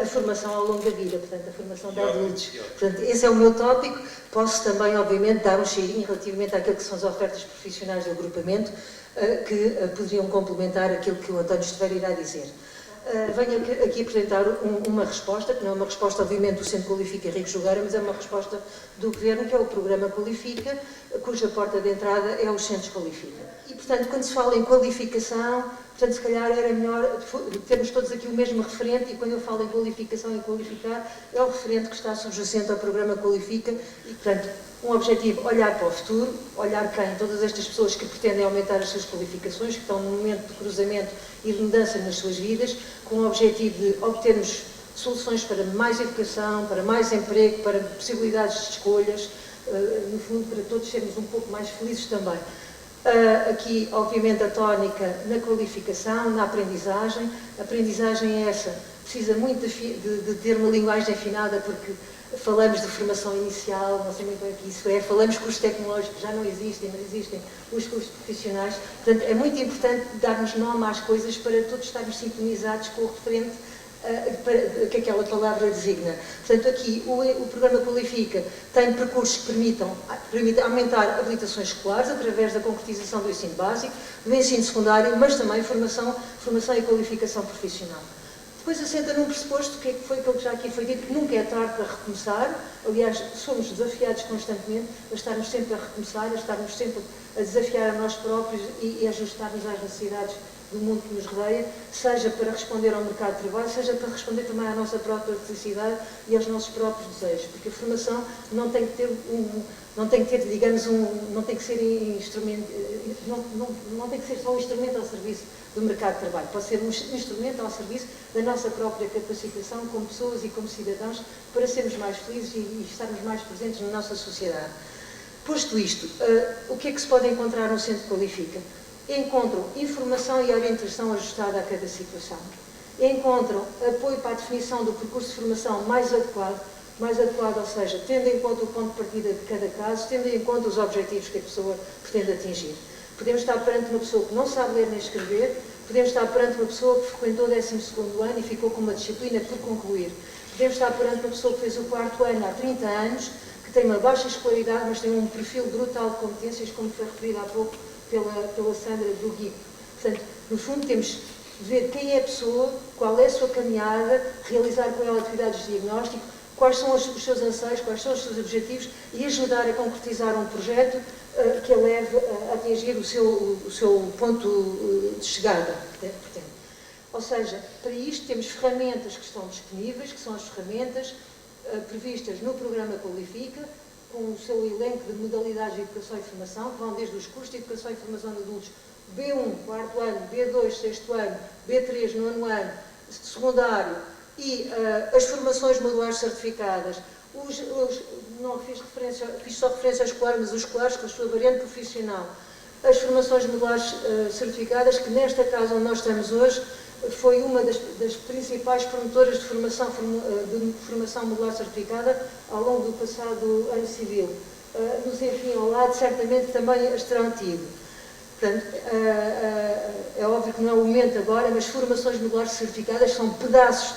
a formação ao longo da vida, portanto, a formação de adultos. Portanto, esse é o meu tópico. Posso também, obviamente, dar um cheirinho relativamente àquilo que são as ofertas profissionais do agrupamento, que poderiam complementar aquilo que o António Esteveira irá dizer. Venho aqui apresentar uma resposta, que não é uma resposta, obviamente, do Centro Qualifica Rico Jogueira, mas é uma resposta do Governo, que é o Programa Qualifica, cuja porta de entrada é os Centros Qualifica. E, portanto, quando se fala em qualificação, portanto, se calhar era melhor termos todos aqui o mesmo referente, e quando eu falo em qualificação e qualificar, é o referente que está subjacente ao Programa Qualifica e, portanto, um objetivo, olhar para o futuro, olhar quem? Todas estas pessoas que pretendem aumentar as suas qualificações, que estão num momento de cruzamento e de mudança nas suas vidas, com o objetivo de obtermos soluções para mais educação, para mais emprego, para possibilidades de escolhas, no fundo, para todos sermos um pouco mais felizes também. Aqui, obviamente, a tónica na qualificação, na aprendizagem. A aprendizagem é essa, precisa muito de ter uma linguagem afinada, porque falamos de formação inicial, não sei muito bem o que isso é, falamos cursos tecnológicos, já não existem, mas existem os cursos profissionais. Portanto, é muito importante darmos nome às coisas para todos estarmos sintonizados com o referente que aquela palavra designa. Portanto, aqui o programa Qualifica tem percursos que permitem aumentar habilitações escolares através da concretização do ensino básico, do ensino secundário, mas também formação e qualificação profissional. Depois assenta num pressuposto, que foi aquilo que já aqui foi dito, que nunca é tarde para recomeçar. Aliás, somos desafiados constantemente a estarmos sempre a recomeçar, a estarmos sempre a desafiar a nós próprios e a ajustar-nos às necessidades do mundo que nos rodeia, seja para responder ao mercado de trabalho, seja para responder também à nossa própria felicidade e aos nossos próprios desejos, porque a formação não tem que ter não tem que ter, digamos, não tem que ser instrumento, não tem que ser só um instrumento ao serviço do mercado de trabalho, pode ser um instrumento ao serviço da nossa própria capacitação como pessoas e como cidadãos para sermos mais felizes e estarmos mais presentes na nossa sociedade. Posto isto, o que é que se pode encontrar no Centro Qualifica? Encontram informação e orientação ajustada a cada situação. Encontram apoio para a definição do percurso de formação mais adequado, ou seja, tendo em conta o ponto de partida de cada caso, tendo em conta os objetivos que a pessoa pretende atingir. Podemos estar perante uma pessoa que não sabe ler nem escrever, podemos estar perante uma pessoa que frequentou o 12º ano e ficou com uma disciplina por concluir. Podemos estar perante uma pessoa que fez o 4º ano há 30 anos, que tem uma baixa escolaridade, mas tem um perfil brutal de competências, como foi referido há pouco pela Sandra do GIP. Portanto, no fundo, temos de ver quem é a pessoa, qual é a sua caminhada, realizar com ela atividades de diagnóstico, quais são os seus anseios, quais são os seus objetivos e ajudar a concretizar um projeto que a leve a atingir o seu ponto de chegada. Portanto, ou seja, para isto temos ferramentas que estão disponíveis, que são as ferramentas previstas no programa Qualifica, com o seu elenco de modalidades de educação e formação, que vão desde os cursos de educação e formação de adultos B1, 4º ano, B2, 6º ano, B3, 9º ano, secundário, e as formações modulares certificadas, não fiz só referência à escolar, mas os escolares com a sua variante profissional, as formações modulares certificadas, que nesta casa onde nós estamos hoje, foi uma das principais promotoras de formação modular certificada ao longo do passado ano civil. Nos enfim, ao lado, certamente também as terão tido. Portanto, é óbvio que não é o momento agora, mas formações modulares certificadas são pedaços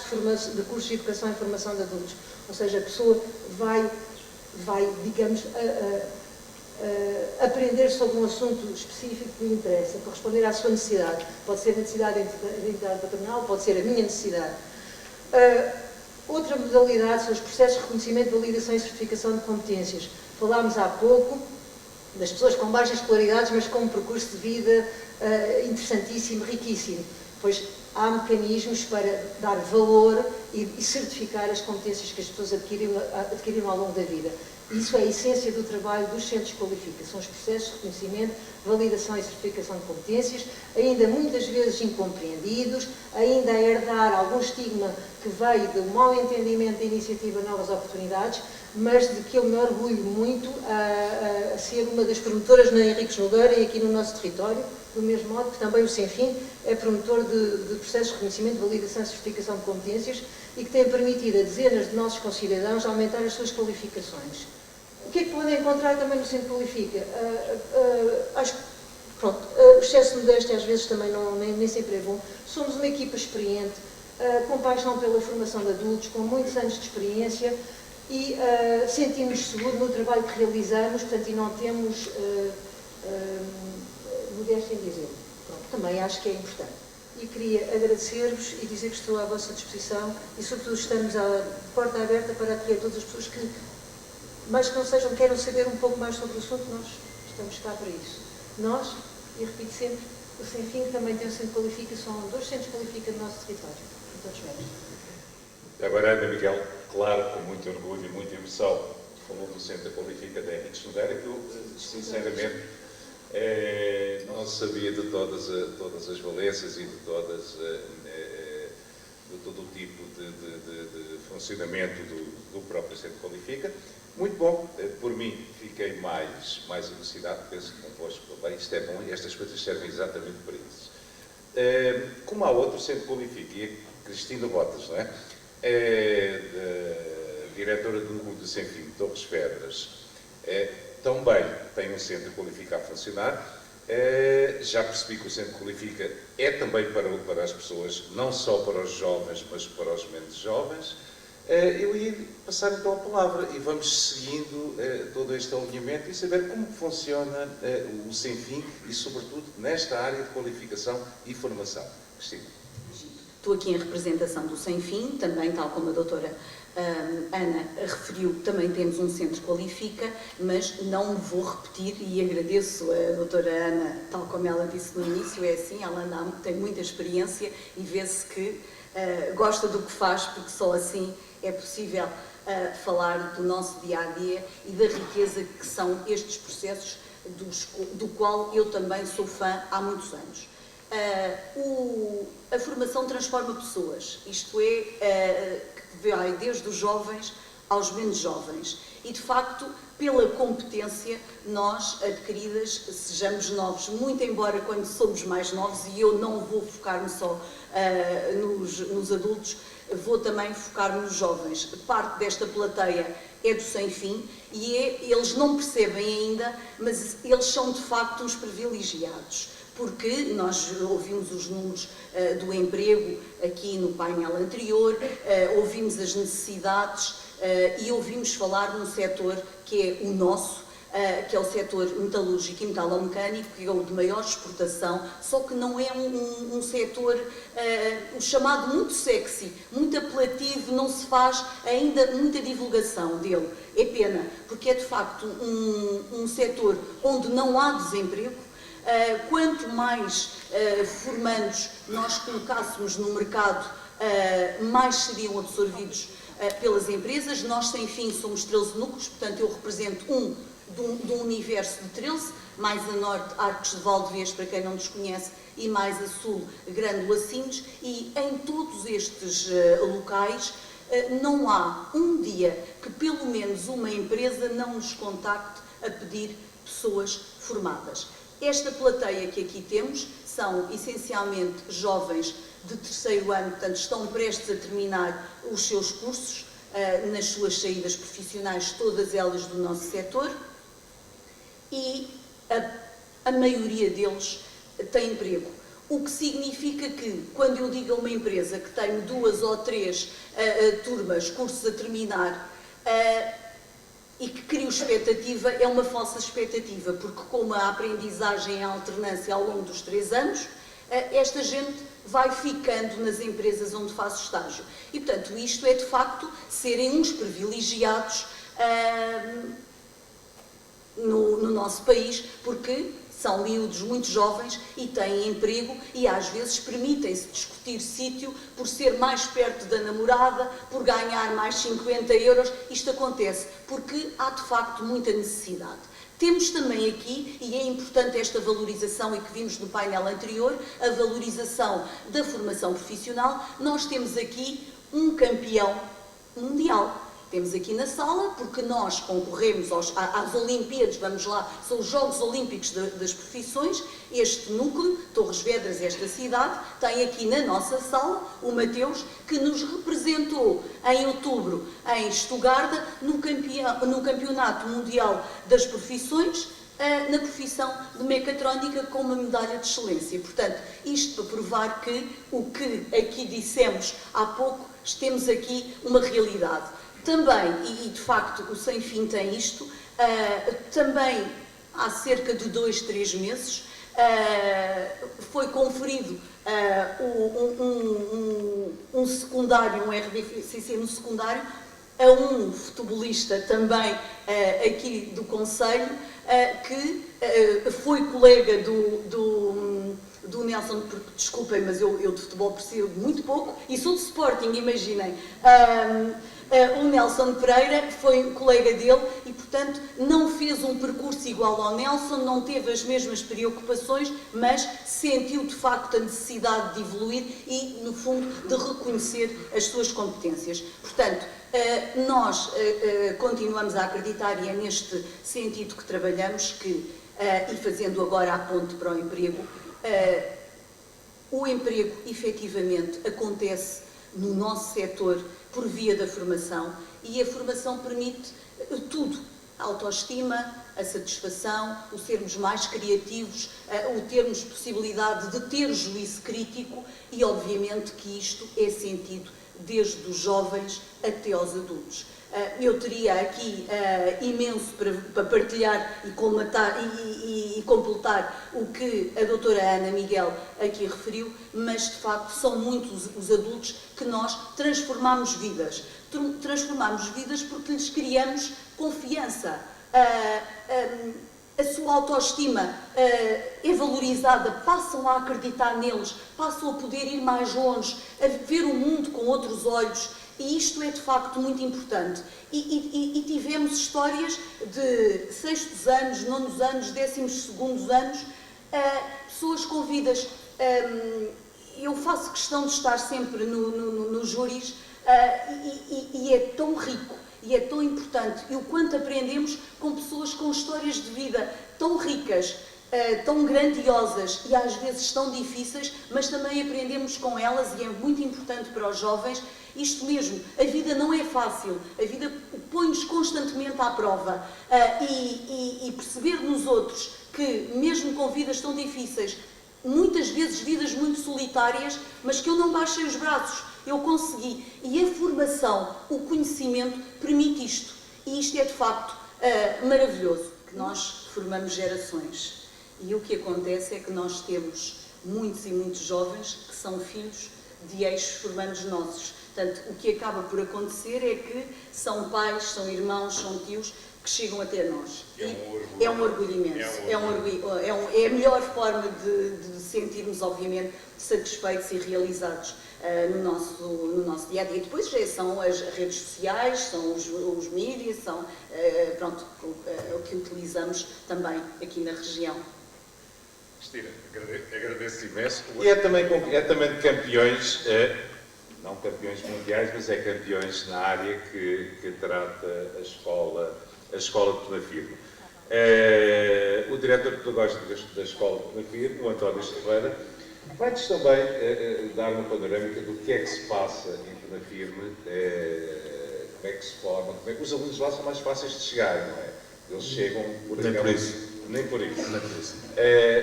de cursos de educação e formação de adultos. Ou seja, a pessoa vai digamos, aprender sobre um assunto específico que lhe interessa, para responder à sua necessidade. Pode ser a necessidade de identidade patronal, pode ser a minha necessidade. Outra modalidade são os processos de reconhecimento, validação e certificação de competências. Falámos há pouco das pessoas com baixas escolaridades, mas com um percurso de vida interessantíssimo, riquíssimo. Pois há mecanismos para dar valor e certificar as competências que as pessoas adquiriram ao longo da vida. Isso é a essência do trabalho dos centros de qualifica, são os processos de reconhecimento, validação e certificação de competências, ainda muitas vezes incompreendidos, ainda a herdar algum estigma que veio do mau entendimento da iniciativa Novas Oportunidades, mas de que eu me orgulho muito a ser uma das promotoras na Henriques Nogueira e aqui no nosso território, do mesmo modo que também o Senfim é promotor de processos de reconhecimento, validação e certificação de competências e que tem permitido a dezenas de nossos concidadãos aumentar as suas qualificações. O que é que podem encontrar também no Centro Qualifica? Acho que, pronto, o excesso de modéstia às vezes também nem sempre é bom. Somos uma equipa experiente, com paixão pela formação de adultos, com muitos anos de experiência e sentimos seguro no trabalho que realizamos, portanto, e não temos modéstia em dizer. Pronto, também acho que é importante. E queria agradecer-vos e dizer que estou à vossa disposição e, sobretudo, estamos à porta aberta para acolher todas as pessoas que, mais que não sejam, queiram saber um pouco mais sobre o assunto, nós estamos cá para isso. Nós, e repito sempre, o Senfim também tem um centro de qualifica, são 2 centros de qualifica no nosso território. Todos bem. Agora, Ana Miguel, claro, com muito orgulho e muita emoção, falou do centro de qualifica da Henriques Nogueira, que eu, sinceramente, não sabia de todas as valências e de todo o tipo de funcionamento do próprio Centro Qualifica. Muito bom, por mim fiquei mais elucidado, penso que convosco também, isto é bom e estas coisas servem exatamente para isso. Como há outro Centro Qualifica, e a Cristina Botas, não é? Diretora do Senfim, Torres Vedras, também tem um Centro Qualifica a funcionar. Já percebi que o Centro Qualifica é também para as pessoas, não só para os jovens, mas para os menos jovens. Eu ia passar então a palavra e vamos seguindo todo este alinhamento e saber como funciona o Senfim e, sobretudo, nesta área de qualificação e formação. Cristina. Estou aqui em representação do Senfim, também, tal como a doutora Ana referiu, também temos um centro Qualifica, mas não me vou repetir e agradeço a doutora Ana, tal como ela disse no início, é assim, ela tem muita experiência e vê-se que gosta do que faz, porque só assim é possível falar do nosso dia-a-dia e da riqueza que são estes processos do qual eu também sou fã há muitos anos. A formação transforma pessoas, isto é, que vai desde os jovens aos menos jovens e, de facto, pela competência, nós, adquiridas, sejamos novos, muito embora quando somos mais novos, e eu não vou focar-me só nos adultos, vou também focar nos jovens. Parte desta plateia é do Senfim e eles não percebem ainda, mas eles são, de facto, uns privilegiados. Porque nós ouvimos os números do emprego aqui no painel anterior, ouvimos as necessidades e ouvimos falar num setor que é o nosso, que é o setor metalúrgico e metalomecânico, que é o de maior exportação, só que não é um setor, o chamado muito sexy, muito apelativo, não se faz ainda muita divulgação dele. É pena, porque é de facto um setor onde não há desemprego. Quanto mais formandos nós colocássemos no mercado, mais seriam absorvidos pelas empresas. Nós, Senfim, somos 13 núcleos, portanto eu represento de um universo de 13, mais a norte Arcos de Valdevez, para quem não nos conhece, e mais a sul Grande Lacinhos, e em todos estes locais não há um dia que pelo menos uma empresa não nos contacte a pedir pessoas formadas. Esta plateia que aqui temos são essencialmente jovens de terceiro ano, portanto estão prestes a terminar os seus cursos nas suas saídas profissionais, todas elas do nosso setor, e a maioria deles tem emprego. O que significa que, quando eu digo a uma empresa que tem 2 ou 3 turmas, cursos a terminar, e que cria expectativa, é uma falsa expectativa, porque como a aprendizagem é a alternância ao longo dos 3 anos, esta gente vai ficando nas empresas onde faz estágio. E, portanto, isto é, de facto, serem uns privilegiados no nosso país, porque São miúdos muito jovens e têm emprego e às vezes permitem-se discutir sítio por ser mais perto da namorada, por ganhar mais 50 euros. Isto acontece porque há de facto muita necessidade. Temos também aqui, e é importante esta valorização e que vimos no painel anterior, a valorização da formação profissional. Nós temos aqui um campeão mundial. Temos aqui na sala, porque nós concorremos às Olimpíadas, vamos lá, são os Jogos Olímpicos das Profissões. Este núcleo, Torres Vedras, esta cidade, tem aqui na nossa sala o Mateus, que nos representou em outubro em Stuttgart, no Campeonato Mundial das Profissões, na profissão de mecatrónica, com uma medalha de excelência. Portanto, isto para provar que o que aqui dissemos há pouco, temos aqui uma realidade. Também, e de facto o Sem Fim tem isto, também há cerca de 2, 3 meses foi conferido um secundário, um RDCC no secundário, a um futebolista também aqui do Conselho, que foi colega do Nelson, porque, desculpem, mas eu de futebol percebo muito pouco, e sou de Sporting, imaginem. O Nelson Pereira foi colega dele e, portanto, não fez um percurso igual ao Nelson, não teve as mesmas preocupações, mas sentiu de facto a necessidade de evoluir e, no fundo, de reconhecer as suas competências. Portanto, nós continuamos a acreditar, e é neste sentido que trabalhamos, e fazendo agora a ponte para o emprego, o emprego efetivamente acontece no nosso setor por via da formação, e a formação permite tudo: a autoestima, a satisfação, o sermos mais criativos, o termos possibilidade de ter juízo crítico, e obviamente que isto é sentido desde os jovens até aos adultos. Eu teria aqui imenso para partilhar e colmatar e completar o que a doutora Ana Miguel aqui referiu, mas de facto são muitos os adultos que nós transformamos vidas. Transformamos vidas porque lhes criamos confiança. A sua autoestima é valorizada, passam a acreditar neles, passam a poder ir mais longe, a ver o mundo com outros olhos. E isto é de facto muito importante. E tivemos histórias de 6º anos, 9º anos, 12º anos, pessoas com vidas. Eu faço questão de estar sempre nos júris, e é tão rico, e é tão importante, e o quanto aprendemos com pessoas com histórias de vida tão ricas, tão grandiosas e às vezes tão difíceis, mas também aprendemos com elas, e é muito importante para os jovens. Isto mesmo, a vida não é fácil, a vida põe-nos constantemente à prova, e perceber nos outros que, mesmo com vidas tão difíceis, muitas vezes vidas muito solitárias, mas que eu não baixei os braços, eu consegui. E a formação, o conhecimento, permite isto. E isto é de facto maravilhoso, que nós formamos gerações. E o que acontece é que nós temos muitos e muitos jovens que são filhos de ex-formandos nossos. Portanto, o que acaba por acontecer é que são pais, são irmãos, são tios que chegam até nós. É um orgulho imenso. É a melhor forma de sentirmos, obviamente, satisfeitos e realizados no nosso dia a dia. Depois já são as redes sociais, são os mídias, são o que utilizamos também aqui na região. Cristina, agradeço imenso. E é também de campeões, não campeões mundiais, mas é campeões na área que trata a escola de Penafirme. O diretor pedagógico da escola de Penafirme, o António Ferreira, vai-nos também dar uma panorâmica do que é que se passa em Penafirme, como é que se forma, como é que os alunos lá são mais fáceis de chegar, não é? Eles chegam por Nem por isso.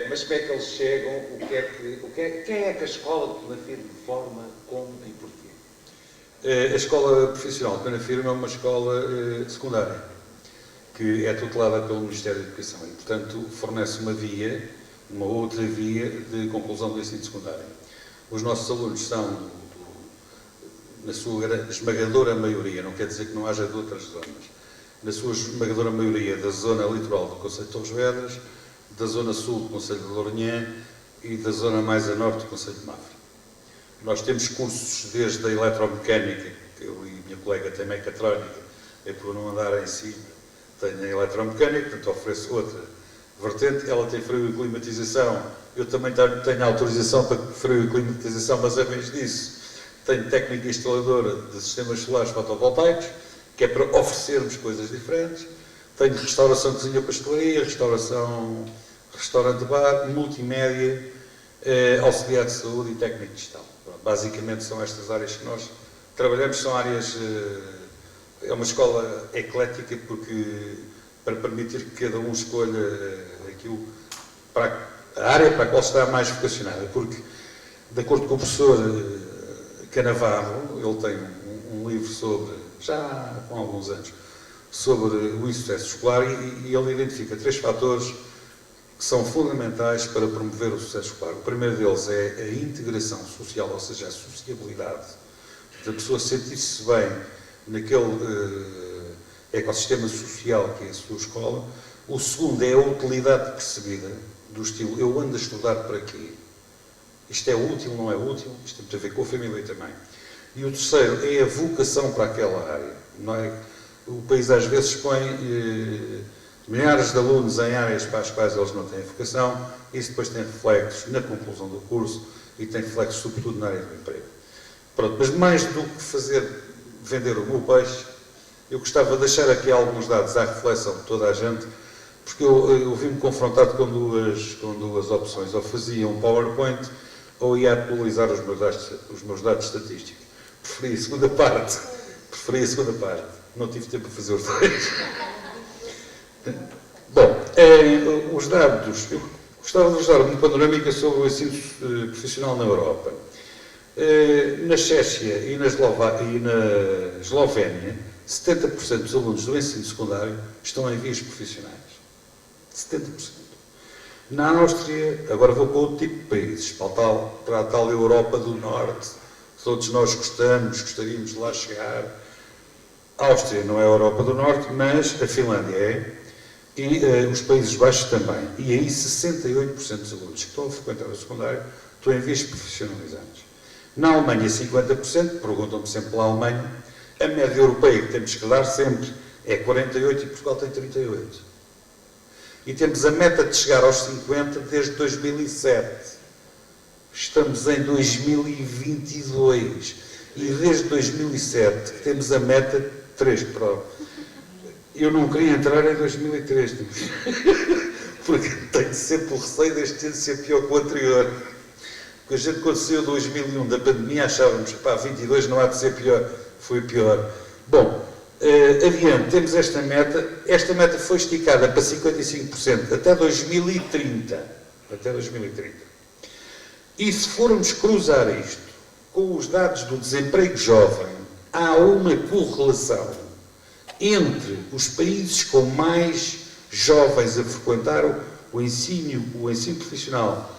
Mas como é que eles chegam? Quem é que a escola de Penafirme forma, como e porquê? A escola profissional de Penafirme é uma escola secundária, que é tutelada pelo Ministério da Educação e, portanto, fornece uma outra via de conclusão do ensino secundário. Os nossos alunos são, na sua esmagadora maioria, não quer dizer que não haja de outras zonas, na sua esmagadora maioria da zona litoral do Concelho de Torres Vedras, da zona sul do Conselho de Lourinhã e da zona mais a norte do Conselho de Mafra. Nós temos cursos desde a eletromecânica, que eu e a minha colega tem mecatrónica, é por não andar em cima, tenho a eletromecânica, portanto ofereço outra vertente, ela tem frio e climatização, eu também tenho autorização para frio e climatização, mas a vez disso tenho técnica instaladora de sistemas solares fotovoltaicos, que é para oferecermos coisas diferentes, tenho restauração, cozinha, pastelaria, restauração, restaurante-bar, multimédia, auxiliar de saúde e técnico de gestão. Basicamente são estas áreas que nós trabalhamos, são áreas, é uma escola eclética porque para permitir que cada um escolha aquilo para a área para a qual está mais vocacionada, porque de acordo com o professor Canavarro, ele tem um livro sobre, já com alguns anos, sobre o insucesso escolar e ele identifica 3 fatores que são fundamentais para promover o sucesso escolar. O primeiro deles é a integração social, ou seja, a sociabilidade, da pessoa sentir-se bem naquele ecossistema social que é a sua escola. O segundo é a utilidade percebida, do estilo, eu ando a estudar para quê? Isto é útil, não é útil? Isto tem muito a ver com a família também. E o terceiro é a vocação para aquela área. Não é? O país às vezes põe milhares de alunos em áreas para as quais eles não têm vocação, isso depois tem reflexos na conclusão do curso e tem reflexos sobretudo na área do emprego. Pronto, mas mais do que vender o meu peixe, eu gostava de deixar aqui alguns dados à reflexão de toda a gente, porque eu vi-me confrontado com duas opções, ou fazia um PowerPoint ou ia atualizar os meus dados estatísticos. Preferi a segunda parte, não tive tempo para fazer os dois. Bom, os dados, eu gostava de vos dar uma panorâmica sobre o ensino profissional na Europa. Na Chequia e na Eslovénia, 70% dos alunos do ensino secundário estão em vias profissionais. 70%. Na Áustria, agora vou para outro tipo de países, para a tal Europa do Norte, todos nós gostaríamos de lá chegar. A Áustria não é a Europa do Norte, mas a Finlândia é, e os Países Baixos também. E aí 68% dos alunos que estão a frequentar o secundário estão em vias profissionalizantes. Na Alemanha, 50%, perguntam-me sempre pela Alemanha, a média europeia que temos que dar sempre é 48% e Portugal tem 38%. E temos a meta de chegar aos 50% desde 2007. Estamos em 2022 e desde 2007 temos a meta de 3%. Eu não queria entrar em 2003, porque tenho sempre o receio deste ano ser pior que o anterior. Porque a gente, quando saiu 2001 da pandemia, achávamos que 22 não há de ser pior. Foi pior. Bom, adiante, temos esta meta. Esta meta foi esticada para 55% até 2030. Até 2030. E se formos cruzar isto com os dados do desemprego jovem, há uma correlação entre os países com mais jovens a frequentar o ensino profissional.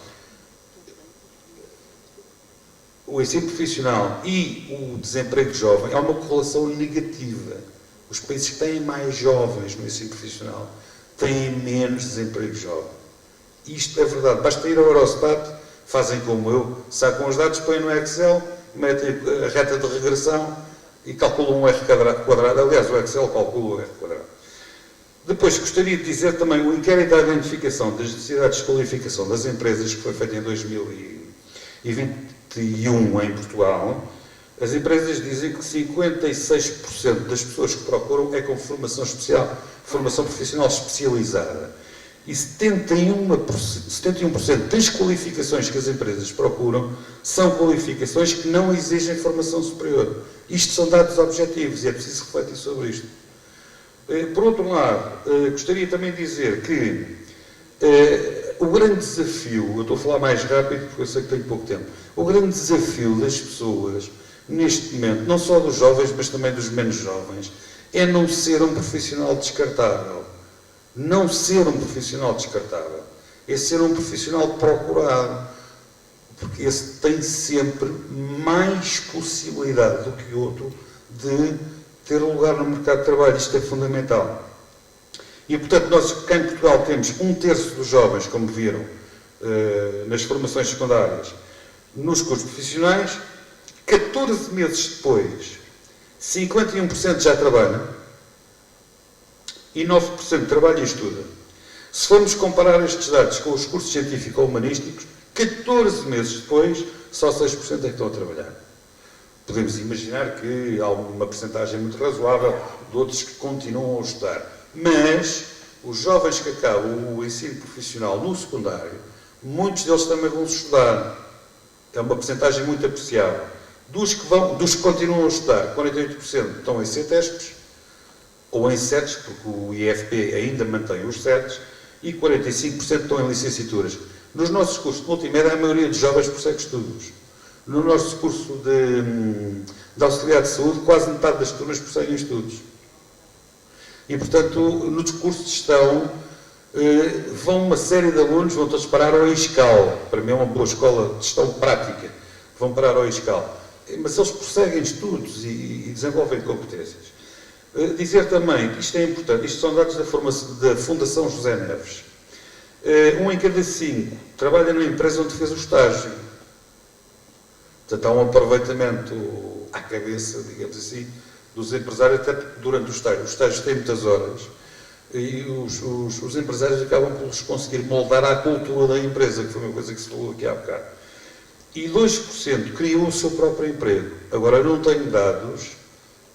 O ensino profissional e o desemprego jovem, há uma correlação negativa. Os países que têm mais jovens no ensino profissional têm menos desemprego jovem. Isto é verdade. Basta ir ao Eurostat, fazem como eu, sacam os dados, põem no Excel, metem a reta de regressão e calculam um R quadrado. Aliás, o Excel calcula o R quadrado. Depois, gostaria de dizer também o inquérito à identificação das necessidades de qualificação das empresas, que foi feito em 2021 em Portugal. As empresas dizem que 56% das pessoas que procuram é com formação especial, formação profissional especializada. E 71% das qualificações que as empresas procuram são qualificações que não exigem formação superior. Isto são dados objetivos e é preciso refletir sobre isto. Por outro lado, gostaria também de dizer que o grande desafio, eu estou a falar mais rápido porque eu sei que tenho pouco tempo, o grande desafio das pessoas, neste momento, não só dos jovens, mas também dos menos jovens, é não ser um profissional descartável. Não ser um profissional descartável. É ser um profissional procurado. Porque esse tem sempre mais possibilidade do que o outro de ter um lugar no mercado de trabalho. Isto é fundamental. E, portanto, nós cá em Portugal temos 1/3 dos jovens, como viram, nas formações secundárias, nos cursos profissionais. 14 meses depois, 51% já trabalham e 9% trabalham e estudam. Se formos comparar estes dados com os cursos científicos ou humanísticos, 14 meses depois, só 6% é que estão a trabalhar. Podemos imaginar que há uma percentagem muito razoável de outros que continuam a estudar. Mas os jovens que acabam o ensino profissional no secundário, muitos deles também vão estudar. É uma percentagem muito apreciável. Dos que continuam a estudar, 48% estão em CETESPs, ou em CETES, porque o IFP ainda mantém os CETES, e 45% estão em licenciaturas. Nos nossos cursos de multimédia, a maioria dos jovens prossegue estudos. No nosso curso de auxiliar de saúde, quase metade das turmas prosseguem estudos. E, portanto, nos cursos de gestão, vão uma série de alunos, vão todos parar ao ISCAL. Para mim é uma boa escola de gestão prática. Vão parar ao ISCAL. Mas eles prosseguem estudos e desenvolvem competências. Dizer também que isto é importante, isto são dados da Fundação José Neves. 1 em cada 5 trabalha numa empresa onde fez o estágio. Portanto, há um aproveitamento à cabeça, digamos assim, dos empresários, até porque durante o estágio. Os estágios têm muitas horas e os empresários acabam por os conseguir moldar à cultura da empresa, que foi uma coisa que se falou aqui há bocado. E 2% criam o seu próprio emprego. Agora, eu não tenho dados,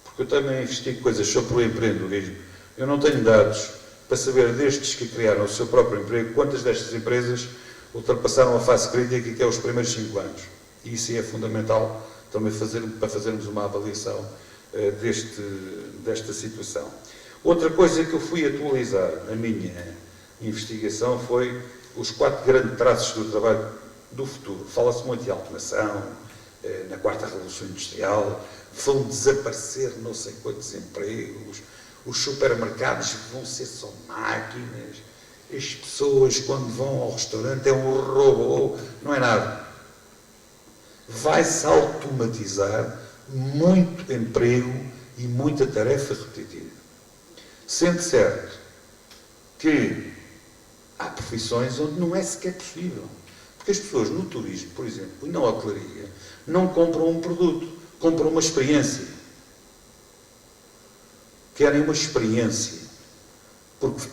porque eu também investigo coisas sobre o empreendedorismo, eu não tenho dados para saber destes que criaram o seu próprio emprego, quantas destas empresas ultrapassaram a fase crítica, que é os primeiros 5 anos. E isso é fundamental também para fazermos uma avaliação desta situação. Outra coisa que eu fui atualizar na minha investigação foi os 4 grandes traços do trabalho do futuro. Fala-se muito de automação, na 4ª Revolução Industrial, vão desaparecer não sei quantos empregos, os supermercados vão ser só máquinas, as pessoas quando vão ao restaurante é um robô, não é nada. Vai-se automatizar muito emprego e muita tarefa repetitiva. Sendo certo que há profissões onde não é sequer possível. Porque as pessoas no turismo, por exemplo, e na hotelaria, não compram um produto, compram uma experiência. Querem uma experiência. Porque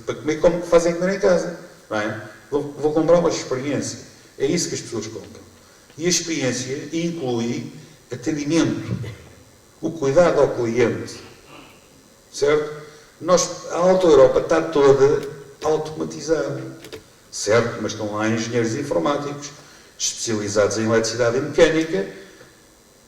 para comer como fazem comer em casa. Não é? Vou comprar uma experiência. É isso que as pessoas compram. E a experiência inclui atendimento, o cuidado ao cliente. Certo? A Alta Europa está toda automatizada. Certo? Mas estão lá engenheiros informáticos especializados em eletricidade e mecânica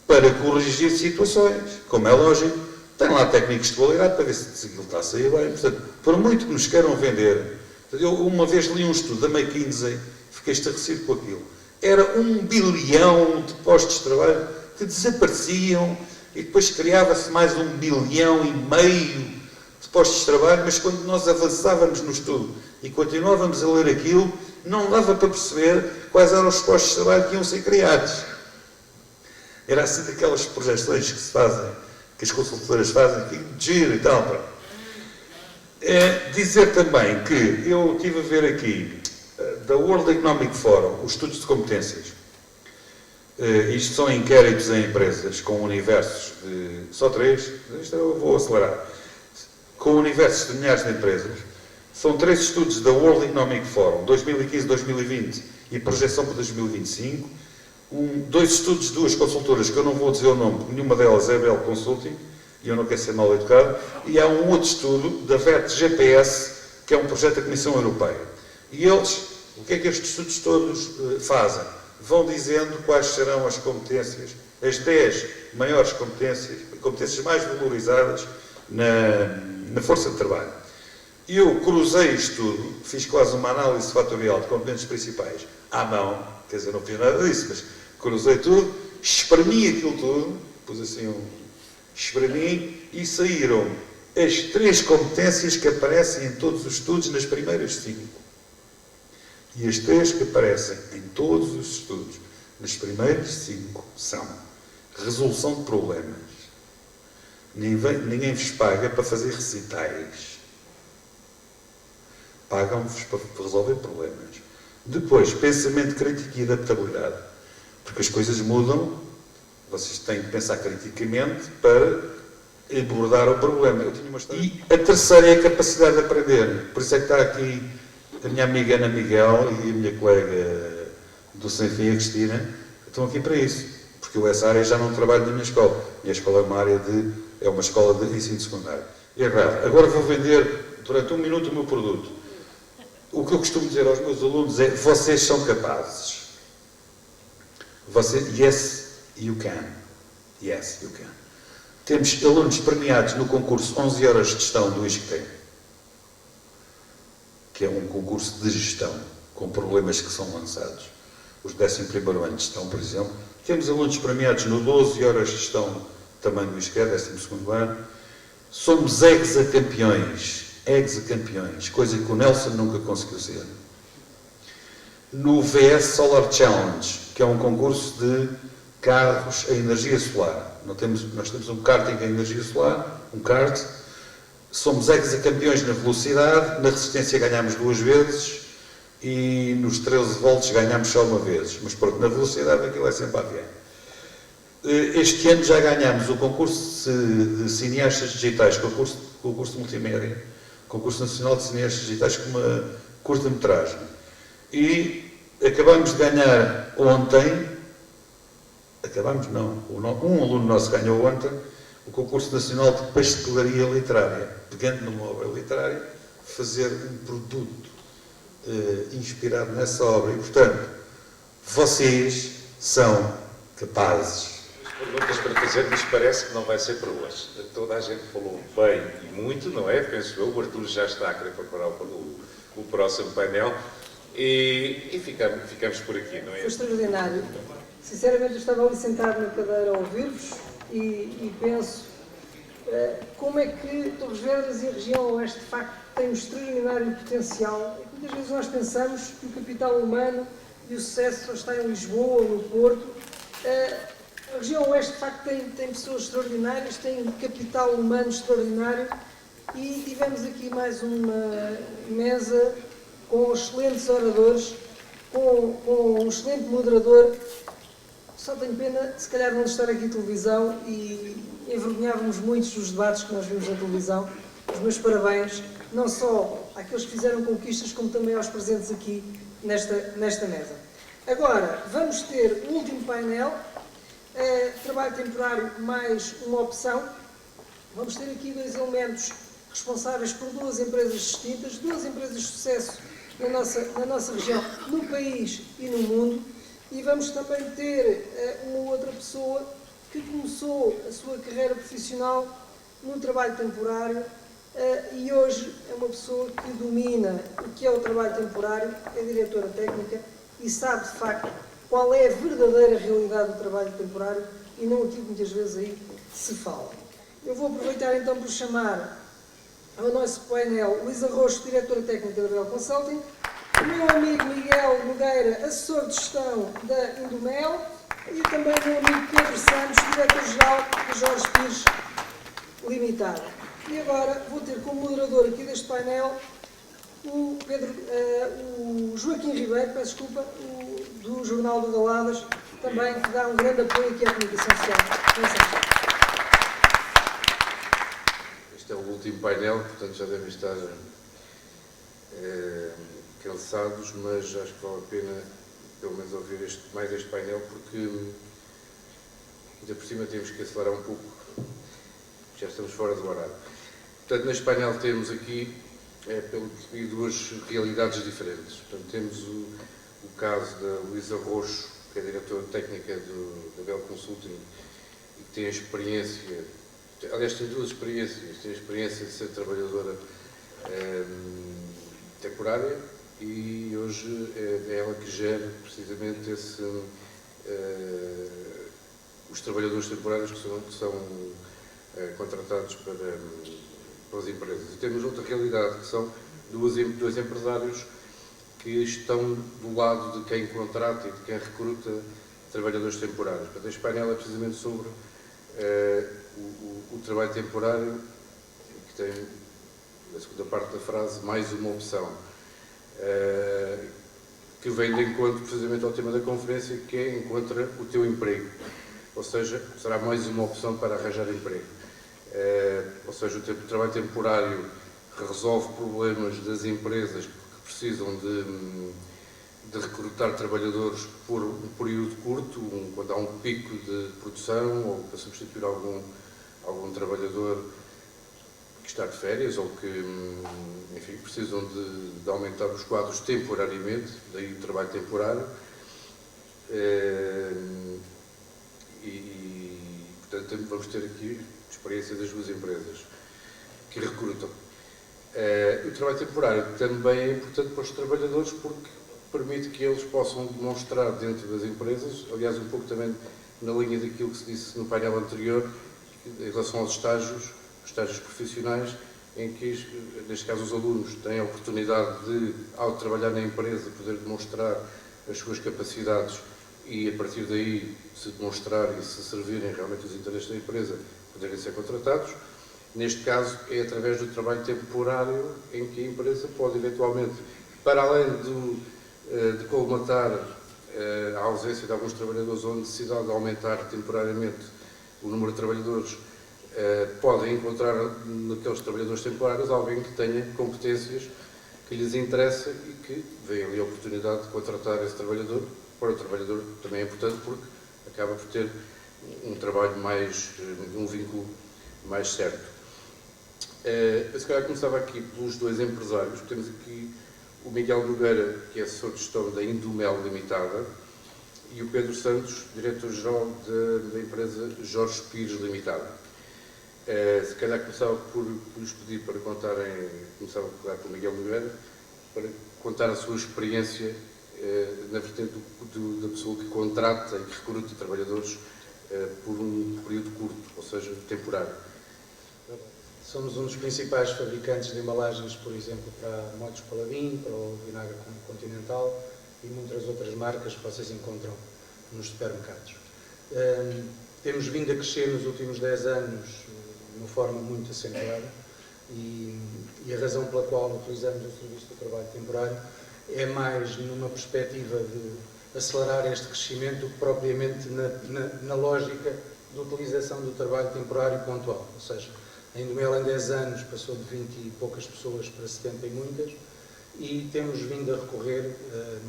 para corrigir situações. Como é lógico, tem lá técnicos de qualidade para ver se aquilo está a sair bem. Portanto, por muito que nos queiram vender, eu uma vez li um estudo da McKinsey, fiquei estarrecido com aquilo. Era 1 bilhão de postos de trabalho que desapareciam e depois criava-se mais 1,5 bilhão de postos de trabalho, mas quando nós avançávamos no estudo e continuávamos a ler aquilo, não dava para perceber quais eram os postos de trabalho que iam ser criados. Era assim daquelas projeções que se fazem, que as consultoras fazem, que giro e tal. Dizer também que eu estive a ver aqui da World Economic Forum, os estudos de competências. Isto são inquéritos em empresas com universos de... Só 3, isto eu vou acelerar. Com universos de milhares de empresas. São 3 estudos da World Economic Forum, 2015-2020 e projeção para 2025. 2 estudos de 2 consultoras, que eu não vou dizer o nome, porque nenhuma delas é Bell Consulting, e eu não quero ser mal educado. E há um outro estudo da VET GPS, que é um projeto da Comissão Europeia. E eles, o que é que estes estudos todos fazem? Vão dizendo quais serão as competências, as 10 maiores competências mais valorizadas na força de trabalho. Eu cruzei isto tudo, fiz quase uma análise fatorial de competências principais à mão, quer dizer, não fiz nada disso, mas cruzei tudo, espremi aquilo tudo, pus assim espremi e saíram as 3 competências que aparecem em todos os estudos nas primeiras 5. E as 3 que aparecem em todos os estudos nas primeiras 5 são resolução de problemas. Ninguém vos paga para fazer recitais. Pagam-vos para resolver problemas. Depois, pensamento crítico e adaptabilidade. Porque as coisas mudam, vocês têm que pensar criticamente para abordar o problema. E a terceira é a capacidade de aprender. Por isso é que está aqui a minha amiga Ana Miguel e a minha colega do Sem Fim, a Cristina, estão aqui para isso. Porque eu essa área já não trabalho na minha escola. A minha escola é uma escola de ensino secundário. Errado. Agora vou vender durante um minuto o meu produto. O que eu costumo dizer aos meus alunos é: vocês são capazes. Yes, you can. Yes, you can. Temos alunos premiados no concurso 11 horas de gestão do ISCTE, que é um concurso de gestão, com problemas que são lançados. Os 11º ano de gestão, por exemplo. Temos alunos premiados no 12 horas de gestão, também do ISCTE, 12º ano. Somos hexacampeões, coisa que o Nelson nunca conseguiu ser. No VS Solar Challenge, que é um concurso de carros a energia solar. Nós temos um karting a energia solar, um kart. Somos hexacampeões na velocidade, na resistência ganhámos 2 vezes e nos 13 volts ganhámos só uma vez. Mas pronto, na velocidade aquilo é sempre a ver. Este ano já ganhámos o concurso de cineastas digitais, concurso de multimédia, concurso nacional de cineastas digitais com uma curta-metragem. E acabamos de ganhar ontem, um aluno nosso ganhou ontem o concurso nacional de pastelaria literária, pegando numa obra literária, fazer um produto inspirado nessa obra. E, portanto, vocês são capazes. Perguntas para fazer, mas parece que não vai ser para hoje. Toda a gente falou bem e muito, não é? Penso eu. O Artur já está a querer preparar o próximo painel e ficamos por aqui, não é? Foi extraordinário. Sinceramente, eu estava ali sentado na cadeira a ouvir-vos e penso como é que Torres Vedras e a região oeste, de facto, têm um extraordinário potencial. É que muitas vezes nós pensamos que o capital humano e o sucesso só está em Lisboa ou no Porto. A região oeste, de facto, tem pessoas extraordinárias, tem um capital humano extraordinário e tivemos aqui mais uma mesa com excelentes oradores, com um excelente moderador. Só tenho pena, se calhar, não estar aqui em televisão e envergonhávamos muitos dos debates que nós vimos na televisão. Os meus parabéns, não só àqueles que fizeram conquistas, como também aos presentes aqui nesta mesa. Agora, vamos ter o último painel. Trabalho temporário mais uma opção. Vamos ter aqui 2 elementos responsáveis por 2 empresas distintas, 2 empresas de sucesso na nossa região, no país e no mundo. E vamos também ter uma outra pessoa que começou a sua carreira profissional no trabalho temporário e hoje é uma pessoa que domina o que é o trabalho temporário, é diretora técnica e sabe de facto qual é a verdadeira realidade do trabalho temporário e não aquilo que muitas vezes aí se fala. Eu vou aproveitar então por chamar ao nosso painel Luísa Roxo, diretora técnica da Bell Consulting, o meu amigo Miguel Nogueira, assessor de gestão da Indomel, e também o meu amigo Pedro Santos, diretor-geral da Jorge Pires Limitada. E agora vou ter como moderador aqui deste painel o Joaquim Ribeiro, peço desculpa, do Jornal do Galadas, também que dá um grande apoio aqui à comunicação social. Este é o último painel, portanto já devem estar cansados, mas acho que vale a pena pelo menos ouvir mais este painel, porque ainda por cima temos que acelerar um pouco, já estamos fora do horário. Portanto, neste painel temos aqui, pelo que percebi, 2 realidades diferentes. Portanto, temos o caso da Luísa Roxo, que é diretora técnica da Bell Consulting e que tem a experiência, aliás, tem 2 experiências. Tem a experiência de ser trabalhadora temporária e hoje é ela que gera precisamente os trabalhadores temporários que são contratados pelas empresas. E temos outra realidade, que são dois empresários que estão do lado de quem contrata e de quem recruta trabalhadores temporários. Portanto, este painel é precisamente sobre o trabalho temporário, que tem, na segunda parte da frase, mais uma opção. que vem de encontro precisamente ao tema da conferência, que é Encontra o Teu Emprego. Ou seja, será mais uma opção para arranjar emprego. Ou seja, o trabalho temporário resolve problemas das empresas que precisam de recrutar trabalhadores por um período curto, quando há um pico de produção ou para substituir algum trabalhador que está de férias ou que, enfim, precisam de aumentar os quadros temporariamente, daí o trabalho temporário. Portanto, vamos ter aqui a experiência das duas empresas que recrutam. O trabalho temporário também é importante para os trabalhadores porque permite que eles possam demonstrar dentro das empresas, aliás, um pouco também na linha daquilo que se disse no painel anterior, em relação aos estágios profissionais, em que, neste caso, os alunos têm a oportunidade de, ao trabalhar na empresa, poder demonstrar as suas capacidades e, a partir daí, se demonstrar e se servirem realmente os interesses da empresa, poderem ser contratados. Neste caso, é através do trabalho temporário em que a empresa pode, eventualmente, para além de colmatar a ausência de alguns trabalhadores ou a necessidade de aumentar temporariamente o número de trabalhadores, podem encontrar naqueles trabalhadores temporários alguém que tenha competências que lhes interessa e que vê ali a oportunidade de contratar esse trabalhador. Para o trabalhador também é importante porque acaba por ter um trabalho um vínculo mais certo. Eu se calhar começava aqui pelos dois empresários. Temos aqui o Miguel Nogueira, que é assessor de gestão da Indumel Limitada, e o Pedro Santos, diretor-geral da empresa Jorge Pires Limitada. Se calhar começava por lhes pedir para contarem, começava por Miguel Nogueira, para contar a sua experiência na vertente da pessoa que contrata e que recruta trabalhadores por um período curto, ou seja, temporário. Somos um dos principais fabricantes de embalagens, por exemplo, para Motos Paladin, para o Vinagre Continental e muitas outras marcas que vocês encontram nos supermercados. Temos vindo a crescer nos últimos 10 anos de uma forma muito acentuada e a razão pela qual utilizamos o serviço do trabalho temporário é mais numa perspectiva de acelerar este crescimento do que propriamente na lógica de utilização do trabalho temporário pontual. Ou seja, a Indumel em 10 anos passou de 20 e poucas pessoas para 70 e muitas e temos vindo a recorrer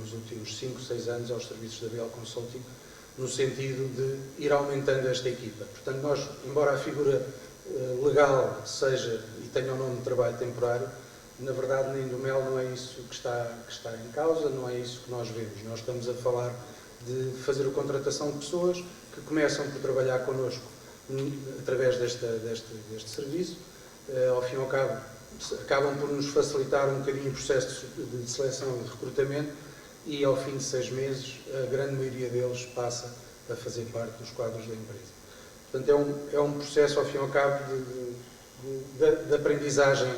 nos últimos 5, 6 anos aos serviços da BL Consulting no sentido de ir aumentando esta equipa. Portanto, nós, embora a figura legal seja e tenha o nome de trabalho temporário, na verdade na Indumel não é isso que está em causa, não é isso que nós vemos. Nós estamos a falar de fazer a contratação de pessoas que começam por trabalhar connosco através deste serviço, ao fim e ao cabo acabam por nos facilitar um bocadinho o processo de seleção e de recrutamento e ao fim de 6 meses a grande maioria deles passa a fazer parte dos quadros da empresa. Portanto, é um processo, ao fim e ao cabo, de aprendizagem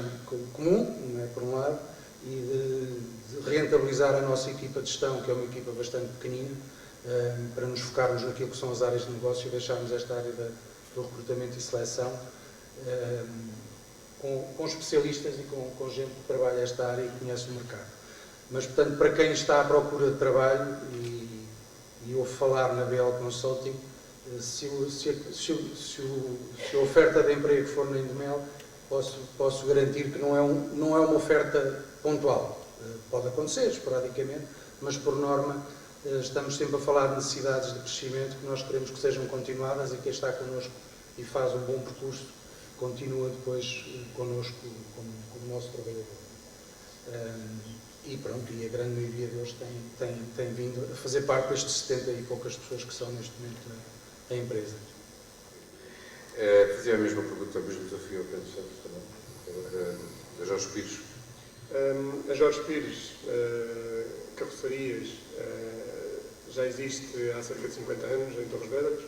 comum, não é, por um lado, e de rentabilizar a nossa equipa de gestão, que é uma equipa bastante pequenina, para nos focarmos naquilo que são as áreas de negócio e deixarmos esta área do recrutamento e seleção com especialistas e com gente que trabalha esta área e conhece o mercado. Mas, portanto, para quem está à procura de trabalho e ouve falar na BL Consulting, se a oferta de emprego for na Indumel, posso garantir que não é uma oferta pontual. Pode acontecer, esporadicamente, mas, por norma, estamos sempre a falar de necessidades de crescimento que nós queremos que sejam continuadas e quem está connosco e faz um bom percurso continua depois connosco como nosso trabalhador. E pronto, e a grande maioria deles tem vindo a fazer parte destes 70 e poucas pessoas que são neste momento a empresa. Fazia a mesma pergunta, o mesmo desafio ao Pedro Santos também, a Jorge Pires. A Jorge Pires, carrocerias, já existe há cerca de 50 anos em Torres Vedras,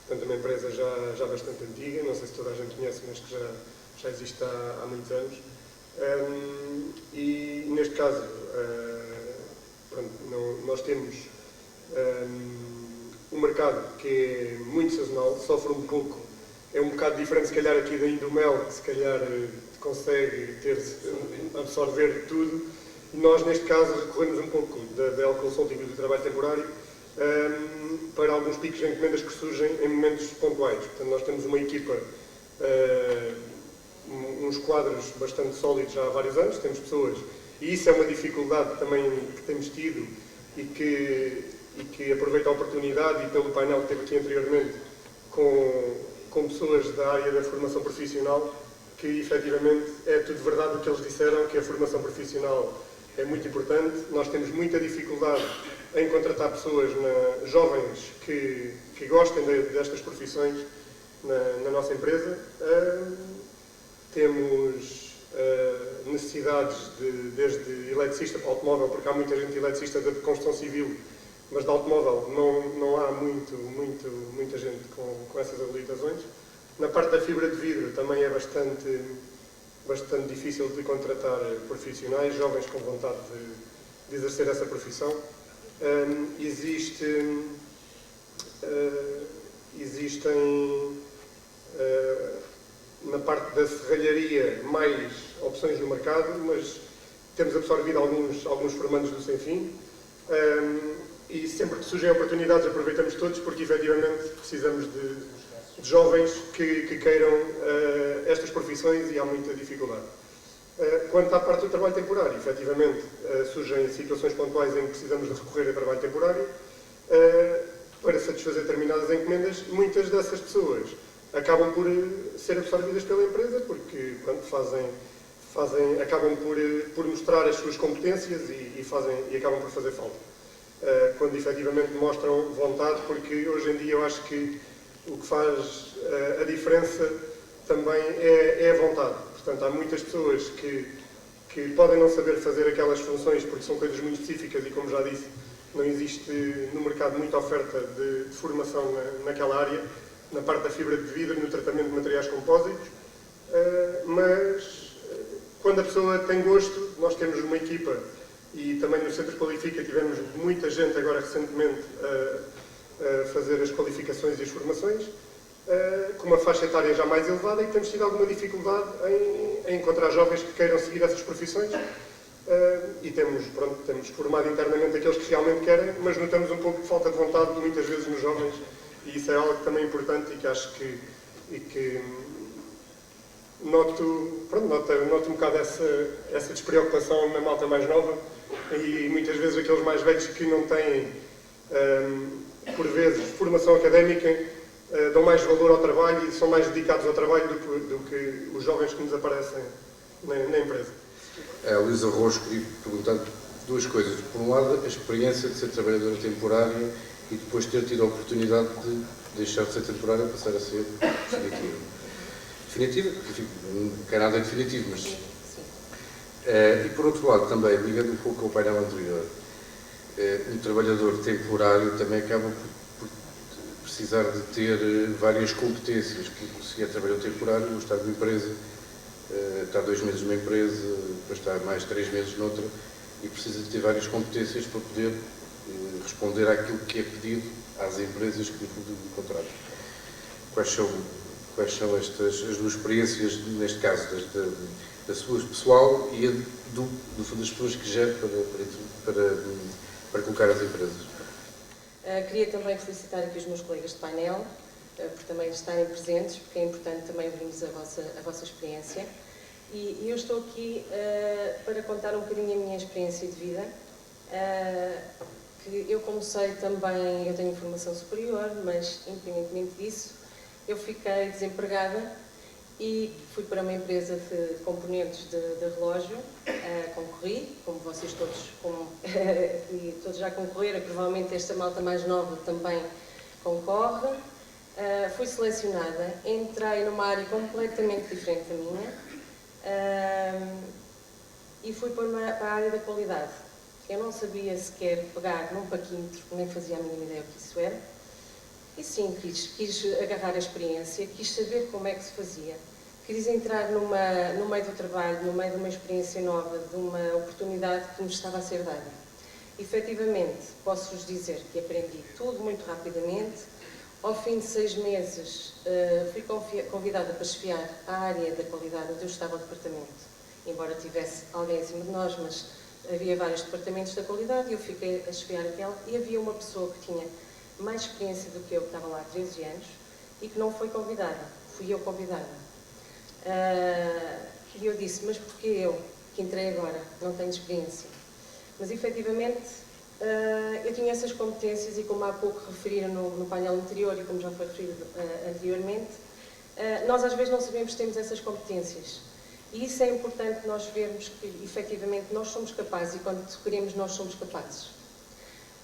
portanto é uma empresa já bastante antiga, não sei se toda a gente conhece, mas que já existe há muitos anos. E neste caso, pronto, nós temos um mercado que é muito sazonal, sofre um pouco, é um bocado diferente se calhar aqui da Indumel, que se calhar consegue absorver tudo, E nós, neste caso, recorremos um pouco da BL Consulting e do trabalho temporário para alguns picos de encomendas que surgem em momentos pontuais. Portanto, nós temos uma equipa, uns quadros bastante sólidos já há vários anos, temos pessoas, e isso é uma dificuldade também que temos tido e que aproveito a oportunidade e pelo painel que teve aqui anteriormente com pessoas da área da formação profissional, que efetivamente é tudo verdade o que eles disseram, que a formação profissional é muito importante. Nós temos muita dificuldade em contratar pessoas jovens que gostem destas profissões na nossa empresa. Temos necessidades desde eletricista para automóvel, porque há muita gente eletricista de construção civil, mas de automóvel não há muita gente com essas habilitações. Na parte da fibra de vidro também é bastante difícil de contratar profissionais, jovens com vontade de exercer essa profissão. Existem na parte da serralharia mais opções no mercado, mas temos absorvido alguns formandos do sem fim. E sempre que surgem oportunidades aproveitamos todos, porque efetivamente precisamos de jovens que queiram estas profissões e há muita dificuldade. Quanto à parte do trabalho temporário, efetivamente surgem situações pontuais em que precisamos de recorrer a trabalho temporário para satisfazer determinadas encomendas. Muitas dessas pessoas acabam por ser absorvidas pela empresa porque acabam por mostrar as suas competências e acabam por fazer falta. Quando efetivamente mostram vontade, porque hoje em dia eu acho que o que faz a diferença também é a vontade. Portanto, há muitas pessoas que podem não saber fazer aquelas funções porque são coisas muito específicas e, como já disse, não existe no mercado muita oferta de formação naquela área, na parte da fibra de vidro, no tratamento de materiais compósitos, mas quando a pessoa tem gosto, nós temos uma equipa e também no Centro Qualifica tivemos muita gente agora recentemente a fazer as qualificações e as formações, com uma faixa etária já mais elevada, e temos tido alguma dificuldade em encontrar jovens que queiram seguir essas profissões. E temos formado internamente aqueles que realmente querem, mas notamos um pouco de falta de vontade muitas vezes nos jovens, e isso é algo também importante e que acho que noto um bocado essa despreocupação na malta mais nova, e muitas vezes aqueles mais velhos que não têm, por vezes, formação académica, dão mais valor ao trabalho e são mais dedicados ao trabalho do que os jovens que nos aparecem na empresa. A Luísa Rojo queria perguntar duas coisas. Por um lado, a experiência de ser trabalhadora temporária e depois ter tido a oportunidade de deixar de ser temporária e passar a ser definitiva. Definitiva, porque não quer nada definitivo, mas... e por outro lado, também, ligando um pouco ao painel anterior, um trabalhador temporário também acaba por precisar de ter várias competências, porque se é trabalhador temporário, ou está numa empresa, está 2 meses numa empresa, depois está mais 3 meses noutra, e precisa de ter várias competências para poder responder àquilo que é pedido às empresas que, no fundo, contratam. Quais são as duas experiências, neste caso, da sua pessoal e do fundo das pessoas que gera para colocar as empresas? Queria também felicitar aqui os meus colegas de painel por também estarem presentes, porque é importante também ouvirmos a vossa experiência. E eu estou aqui para contar um bocadinho a minha experiência de vida, que eu comecei também, eu tenho formação superior, mas independentemente disso, eu fiquei desempregada e fui para uma empresa de componentes de relógio, concorri, como vocês todos já concorreram, provavelmente esta malta mais nova também concorre. Fui selecionada, entrei numa área completamente diferente da minha e fui para a área da qualidade. Eu não sabia sequer pegar num paquímetro, nem fazia a mínima ideia o que isso era. E sim, quis agarrar a experiência, quis saber como é que se fazia. Quis entrar no meio do trabalho, no meio de uma experiência nova, de uma oportunidade que me estava a ser dada. Efetivamente, posso-vos dizer que aprendi tudo muito rapidamente. Ao fim de 6 meses, fui convidada para chefiar a área da qualidade onde eu estava ao departamento. Embora tivesse alguém acima de nós, mas havia vários departamentos da qualidade e eu fiquei a chefiar aquela e havia uma pessoa que tinha mais experiência do que eu, que estava lá há 13 anos e que não foi convidada, fui eu convidada. E eu disse, mas porquê eu, que entrei agora, não tenho experiência? Mas efetivamente eu tinha essas competências e como há pouco referiram no painel anterior e como já foi referido anteriormente, nós às vezes não sabemos que temos essas competências. E isso é importante nós vermos que efetivamente nós somos capazes e quando queremos nós somos capazes.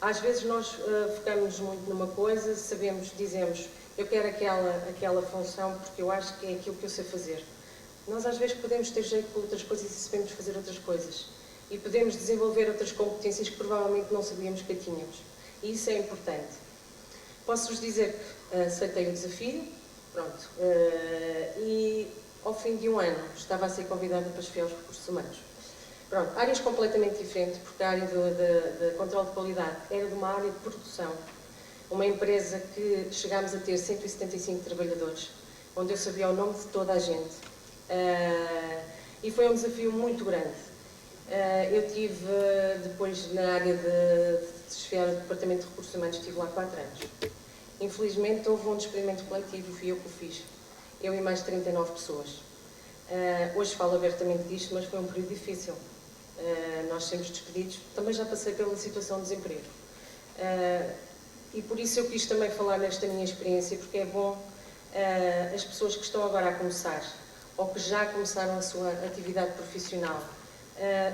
Às vezes nós focamos muito numa coisa, sabemos, dizemos, eu quero aquela função porque eu acho que é aquilo que eu sei fazer. Nós às vezes podemos ter jeito para outras coisas e sabemos fazer outras coisas. E podemos desenvolver outras competências que provavelmente não sabíamos que tínhamos. E isso é importante. Posso-vos dizer que aceitei o desafio, pronto, e ao fim de um ano estava a ser convidada para chefiar os recursos humanos. Pronto, áreas completamente diferentes, porque a área de controle de qualidade era de uma área de produção. Uma empresa que chegámos a ter 175 trabalhadores, onde eu sabia o nome de toda a gente. E foi um desafio muito grande. Eu tive, depois, na área de chefiar o Departamento de Recursos Humanos, estive lá 4 anos. Infelizmente, houve um despedimento coletivo e fui eu que o fiz. Eu e mais 39 pessoas. Hoje falo abertamente disto, mas foi um período difícil. Nós sermos despedidos. Também já passei pela situação de desemprego. E por isso eu quis também falar nesta minha experiência, porque é bom as pessoas que estão agora a começar, ou que já começaram a sua atividade profissional,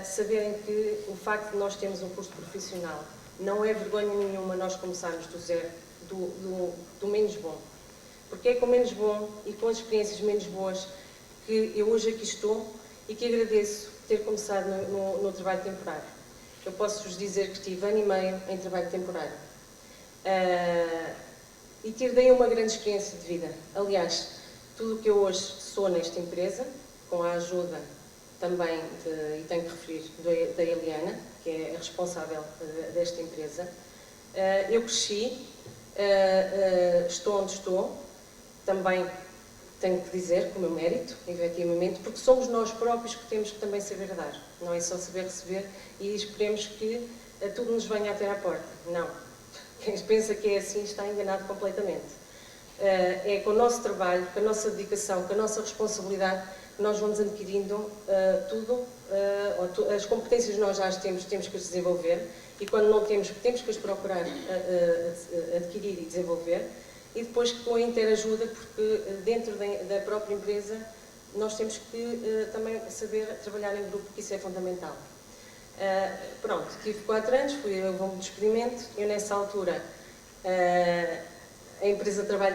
saberem que o facto de nós termos um curso profissional não é vergonha nenhuma nós começarmos do zero, do menos bom. Porque é com menos bom e com as experiências menos boas que eu hoje aqui estou e que agradeço ter começado no trabalho temporário. Eu posso-vos dizer que tive ano e meio em trabalho temporário. E tive daí uma grande experiência de vida. Aliás, tudo o que eu hoje sou nesta empresa, com a ajuda também, e tenho que referir, da Eliana, que é a responsável desta empresa, eu cresci, estou onde estou, também tenho que dizer, com o meu mérito, efetivamente, porque somos nós próprios que temos que também saber dar, não é só saber receber e esperemos que tudo nos venha a ter à porta. Não. Quem pensa que é assim está enganado completamente. É com o nosso trabalho, com a nossa dedicação, com a nossa responsabilidade, que nós vamos adquirindo as competências nós já as temos que as desenvolver e quando não temos que as procurar adquirir e desenvolver e depois com a interajuda, porque dentro da própria empresa nós temos que também saber trabalhar em grupo, porque isso é fundamental. Pronto, tive 4 anos, houve um despedimento, eu nessa altura,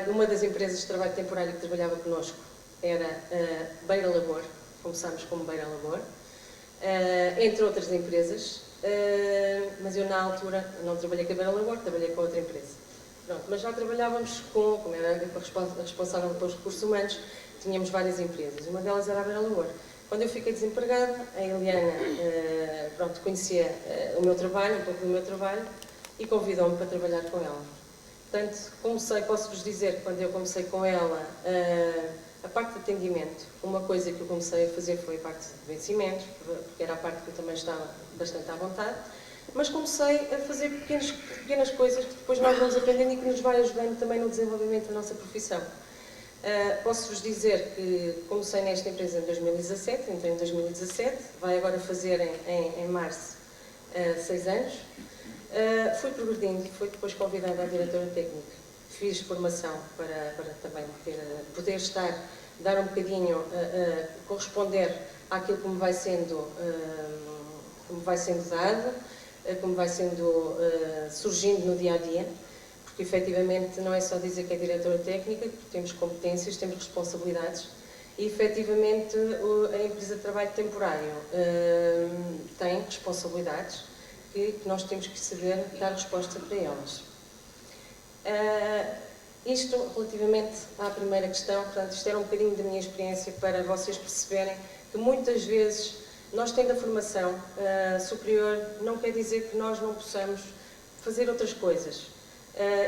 uma das empresas de trabalho temporário que trabalhava connosco era Beira Labor, começámos como Beira Labor, entre outras empresas, mas eu na altura não trabalhei com a Beira Labor, trabalhei com outra empresa. Pronto, mas já trabalhávamos como era responsável pelos recursos humanos, tínhamos várias empresas, uma delas era a Beira Labor. Quando eu fiquei desempregada, a Eliana conhecia o meu trabalho, um pouco do meu trabalho, e convidou-me para trabalhar com ela. Portanto, posso-vos dizer que quando eu comecei com ela, a parte de atendimento, uma coisa que eu comecei a fazer foi a parte de vencimentos, porque era a parte que eu também estava bastante à vontade, mas comecei a fazer pequenas coisas que depois nós vamos aprendendo e que nos vai ajudando também no desenvolvimento da nossa profissão. Posso-vos dizer que comecei nesta empresa em 2017, entrei em 2017, vai agora fazer em março 6 anos. Fui progredindo, fui depois convidada à diretora técnica. Fiz formação para também poder dar um bocadinho, corresponder àquilo que me vai sendo dado, como vai sendo surgindo no dia-a-dia, porque efetivamente não é só dizer que é diretora técnica, que temos competências, temos responsabilidades, e efetivamente a empresa de trabalho temporário tem responsabilidades que nós temos que saber dar resposta para elas. Isto relativamente à primeira questão, portanto, isto era um bocadinho da minha experiência para vocês perceberem que muitas vezes nós tendo a formação superior não quer dizer que nós não possamos fazer outras coisas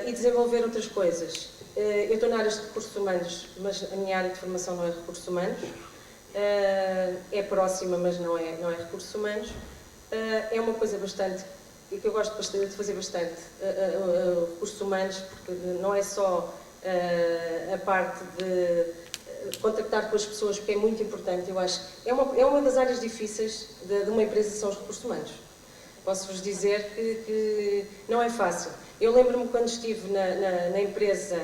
e desenvolver outras coisas. Eu estou na área de recursos humanos, mas a minha área de formação não é recursos humanos, é próxima, mas não é recursos humanos. é uma coisa bastante, que eu gosto de fazer bastante, recursos humanos, porque não é só a parte de contactar com as pessoas, que é muito importante, eu acho. É uma das áreas difíceis de uma empresa, são os recursos humanos. Posso-vos dizer que não é fácil. Eu lembro-me quando estive na empresa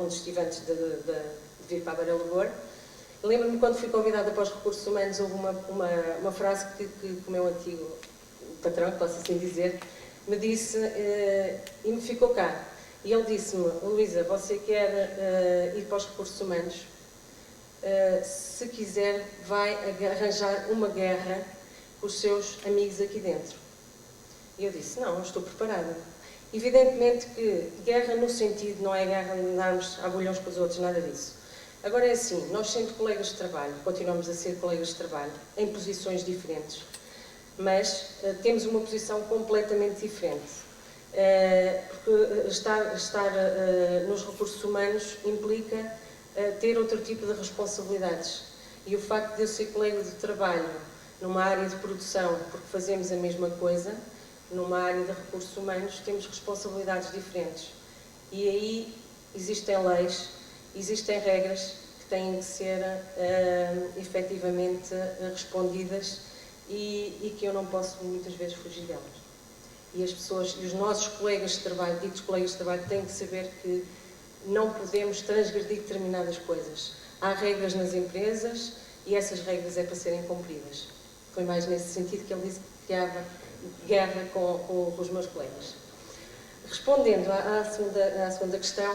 onde estive antes de vir para a Beira Labor, lembro-me quando fui convidada para os recursos humanos, houve uma frase que o meu antigo patrão, que posso assim dizer, me disse e me ficou cá. E ele disse-me: Luísa, você quer ir para os recursos humanos? Se quiser, vai arranjar uma guerra com os seus amigos aqui dentro. E eu disse: não, estou preparada. Evidentemente que guerra no sentido, não é guerra de andarmos a bolhões com os outros, nada disso. Agora é assim, nós sendo colegas de trabalho, continuamos a ser colegas de trabalho, em posições diferentes, mas temos uma posição completamente diferente. Porque estar nos recursos humanos implica ter outro tipo de responsabilidades. E o facto de eu ser colega de trabalho numa área de produção, porque fazemos a mesma coisa, numa área de recursos humanos, temos responsabilidades diferentes. E aí existem leis, existem regras que têm que ser efetivamente respondidas e que eu não posso muitas vezes fugir delas. E as pessoas, e os nossos colegas de trabalho, ditos colegas de trabalho, têm que saber que não podemos transgredir determinadas coisas. Há regras nas empresas e essas regras é para serem cumpridas. Foi mais nesse sentido que ele disse que criava guerra com os meus colegas. Respondendo à segunda questão,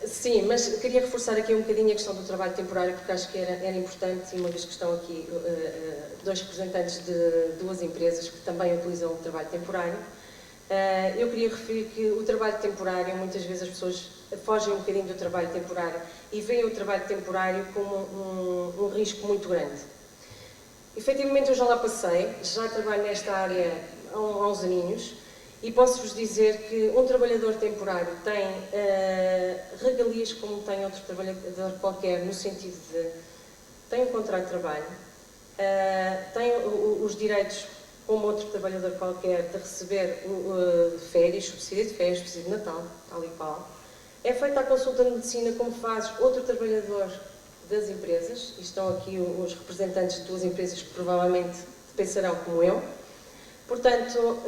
sim, mas queria reforçar aqui um bocadinho a questão do trabalho temporário, porque acho que era importante, e uma vez que estão aqui dois representantes de duas empresas que também utilizam o trabalho temporário, eu queria referir que o trabalho temporário, muitas vezes as pessoas fogem um bocadinho do trabalho temporário e veem o trabalho temporário como um risco muito grande. Efetivamente, eu já lá passei, já trabalho nesta área há uns aninhos e posso-vos dizer que um trabalhador temporário tem regalias como tem outro trabalhador qualquer, no sentido de tem um contrato de trabalho, tem os direitos como outro trabalhador qualquer de receber férias, subsídio de férias, subsídio de Natal, tal e qual. É feita a consulta de medicina como faz outro trabalhador das empresas, e estão aqui os representantes de duas empresas que provavelmente pensarão como eu. Portanto,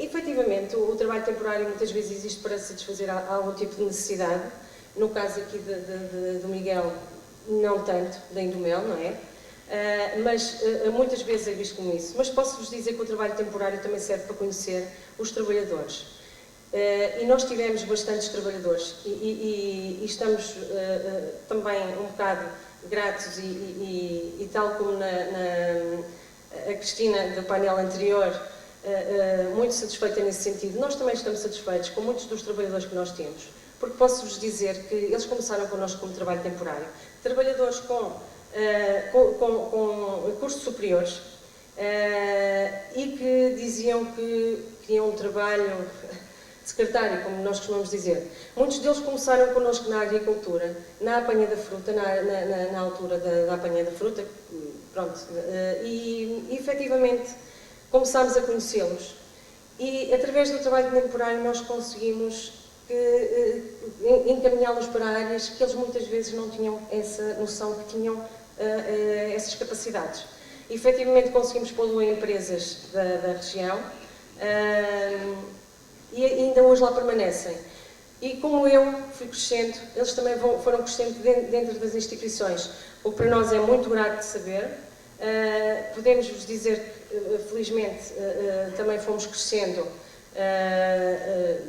efetivamente, o trabalho temporário muitas vezes existe para satisfazer algum tipo de necessidade. No caso aqui do Miguel, não tanto, nem do Mel, não é? Mas muitas vezes é visto como isso. Mas posso-vos dizer que o trabalho temporário também serve para conhecer os trabalhadores. E nós tivemos bastantes trabalhadores e estamos também um bocado gratos e tal como a Cristina do painel anterior, muito satisfeita nesse sentido. Nós também estamos satisfeitos com muitos dos trabalhadores que nós temos, porque posso-vos dizer que eles começaram connosco como trabalho temporário. Trabalhadores com cursos superiores e que diziam que queriam um trabalho secretário, como nós costumamos dizer. Muitos deles começaram connosco na agricultura, na apanha da fruta, na altura da apanha da fruta, pronto, e efetivamente começámos a conhecê-los. E através do trabalho temporário nós conseguimos encaminhá-los para áreas que eles muitas vezes não tinham essa noção que tinham essas capacidades. E, efetivamente conseguimos pô-lo em empresas da região, e ainda hoje lá permanecem. E como eu fui crescendo, eles também foram crescendo dentro das instituições, o que para nós é muito grato de saber. Podemos-vos dizer que, felizmente, também fomos crescendo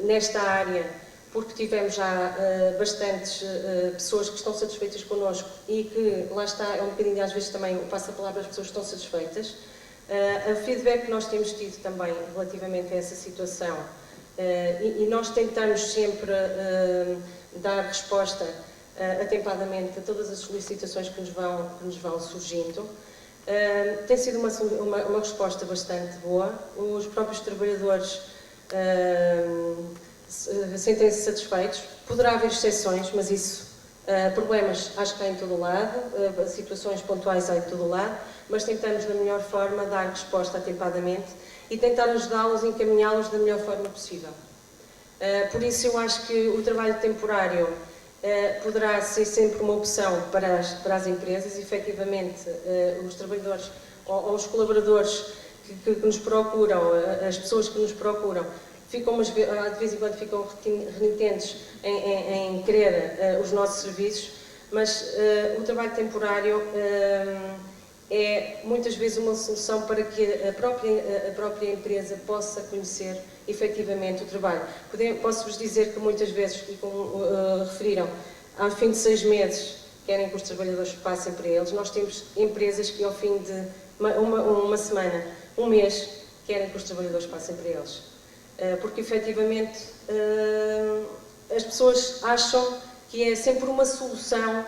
nesta área, porque tivemos já bastantes pessoas que estão satisfeitas connosco e que, lá está, é um bocadinho às vezes também o passo-a-palavra, as pessoas estão satisfeitas. A feedback que nós temos tido também relativamente a essa situação, e nós tentamos sempre dar resposta atempadamente a todas as solicitações que nos vão surgindo. Tem sido uma resposta bastante boa. Os próprios trabalhadores sentem-se satisfeitos. Poderá haver exceções, mas isso Problemas acho que há em todo o lado, situações pontuais há em todo o lado, mas tentamos da melhor forma dar resposta atempadamente e tentar ajudá-los e encaminhá-los da melhor forma possível. Por isso eu acho que o trabalho temporário poderá ser sempre uma opção para as empresas. Efetivamente, os trabalhadores ou os colaboradores que nos procuram, as pessoas que nos procuram, de vez em quando ficam renitentes em querer os nossos serviços, mas o trabalho temporário é muitas vezes uma solução para que a própria empresa possa conhecer efetivamente o trabalho. Posso-vos dizer que muitas vezes, e como referiram, ao fim de 6 meses querem que os trabalhadores passem para eles. Nós temos empresas que ao fim de uma semana, um mês, querem que os trabalhadores passem para eles. Porque efetivamente as pessoas acham que é sempre uma solução,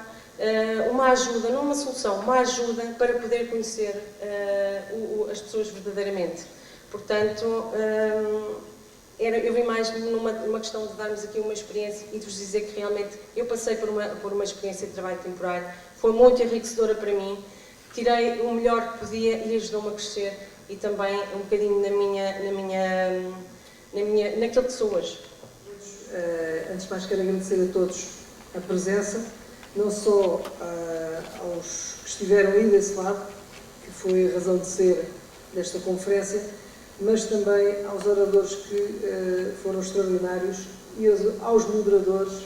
uma ajuda, não uma solução, uma ajuda para poder conhecer as pessoas verdadeiramente. Portanto, eu vim mais numa questão de darmos aqui uma experiência e de vos dizer que realmente eu passei por uma experiência de trabalho temporário, foi muito enriquecedora para mim, tirei o melhor que podia e ajudou-me a crescer e também um bocadinho naquilo que sou hoje. Antes de mais quero agradecer a todos a presença, não só aos que estiveram aí desse lado, que foi a razão de ser desta conferência, mas também aos oradores que foram extraordinários e aos moderadores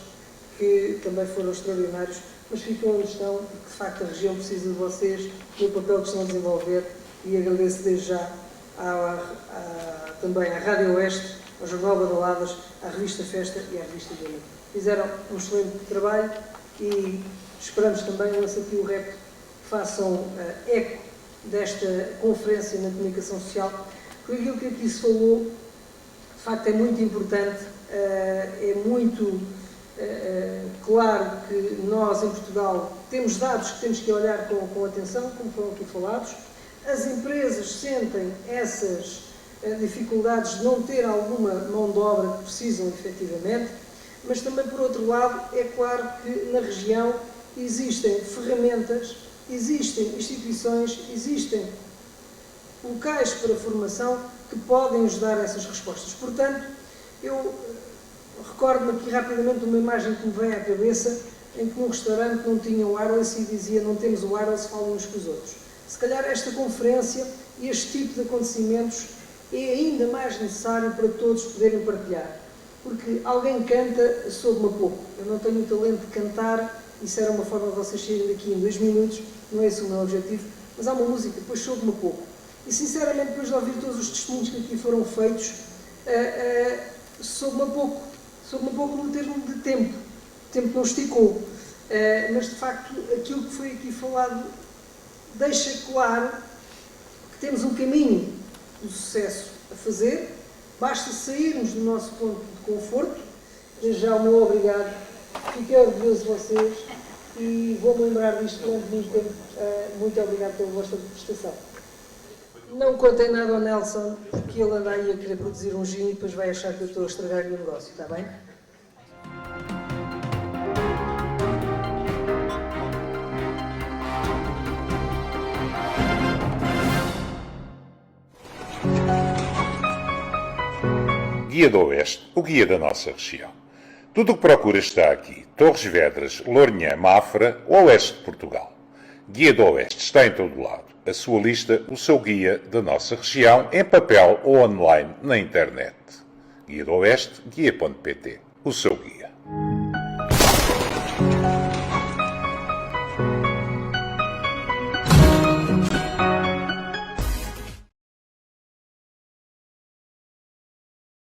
que também foram extraordinários, mas ficam onde estão, porque de facto a região precisa de vocês e o papel que estão a desenvolver, e agradeço desde já também à Rádio Oeste, ao Jornal Badaladas, à Revista Festa e à Revista Gama. Fizeram um excelente trabalho e esperamos também, lanço aqui o repto, que façam eco desta conferência na comunicação social, porque aquilo que aqui se falou, de facto é muito importante, é muito claro que nós em Portugal temos dados que temos que olhar com atenção, como foram aqui falados. As empresas sentem essas dificuldades de não ter alguma mão de obra que precisam efetivamente, mas também por outro lado é claro que na região existem ferramentas, existem instituições, existem locais para formação que podem ajudar a essas respostas. Portanto, eu recordo-me aqui rapidamente uma imagem que me vem à cabeça, em que num restaurante não tinham wireless e dizia: não temos o wireless, falam uns com os outros. Se calhar esta conferência e este tipo de acontecimentos é ainda mais necessário para todos poderem partilhar. Porque alguém canta, soube-me pouco. Eu não tenho o talento de cantar, isso era uma forma de vocês saírem daqui em 2 minutos, não é esse o meu objetivo, mas há uma música, depois soube-me pouco. E sinceramente, depois de ouvir todos os testemunhos que aqui foram feitos, soube-me pouco. Soube-me pouco no termo de tempo. O tempo não esticou. Mas de facto, aquilo que foi aqui falado deixa claro que temos um caminho do sucesso a fazer, basta sairmos do nosso ponto de conforto. Desde já o meu obrigado, fiquei orgulhoso de vocês e vou-me lembrar disto durante muito tempo. Muito obrigado pela vossa prestação. Não contem nada ao Nelson, porque ele anda aí a querer produzir um gin e depois vai achar que eu estou a estragar-lhe o negócio, está bem? Guia do Oeste, o guia da nossa região. Tudo o que procura está aqui. Torres Vedras, Lourinhã, Mafra, o Oeste de Portugal. Guia do Oeste está em todo lado. A sua lista, o seu guia da nossa região, em papel ou online na internet. Guia do Oeste, guia.pt. O seu guia.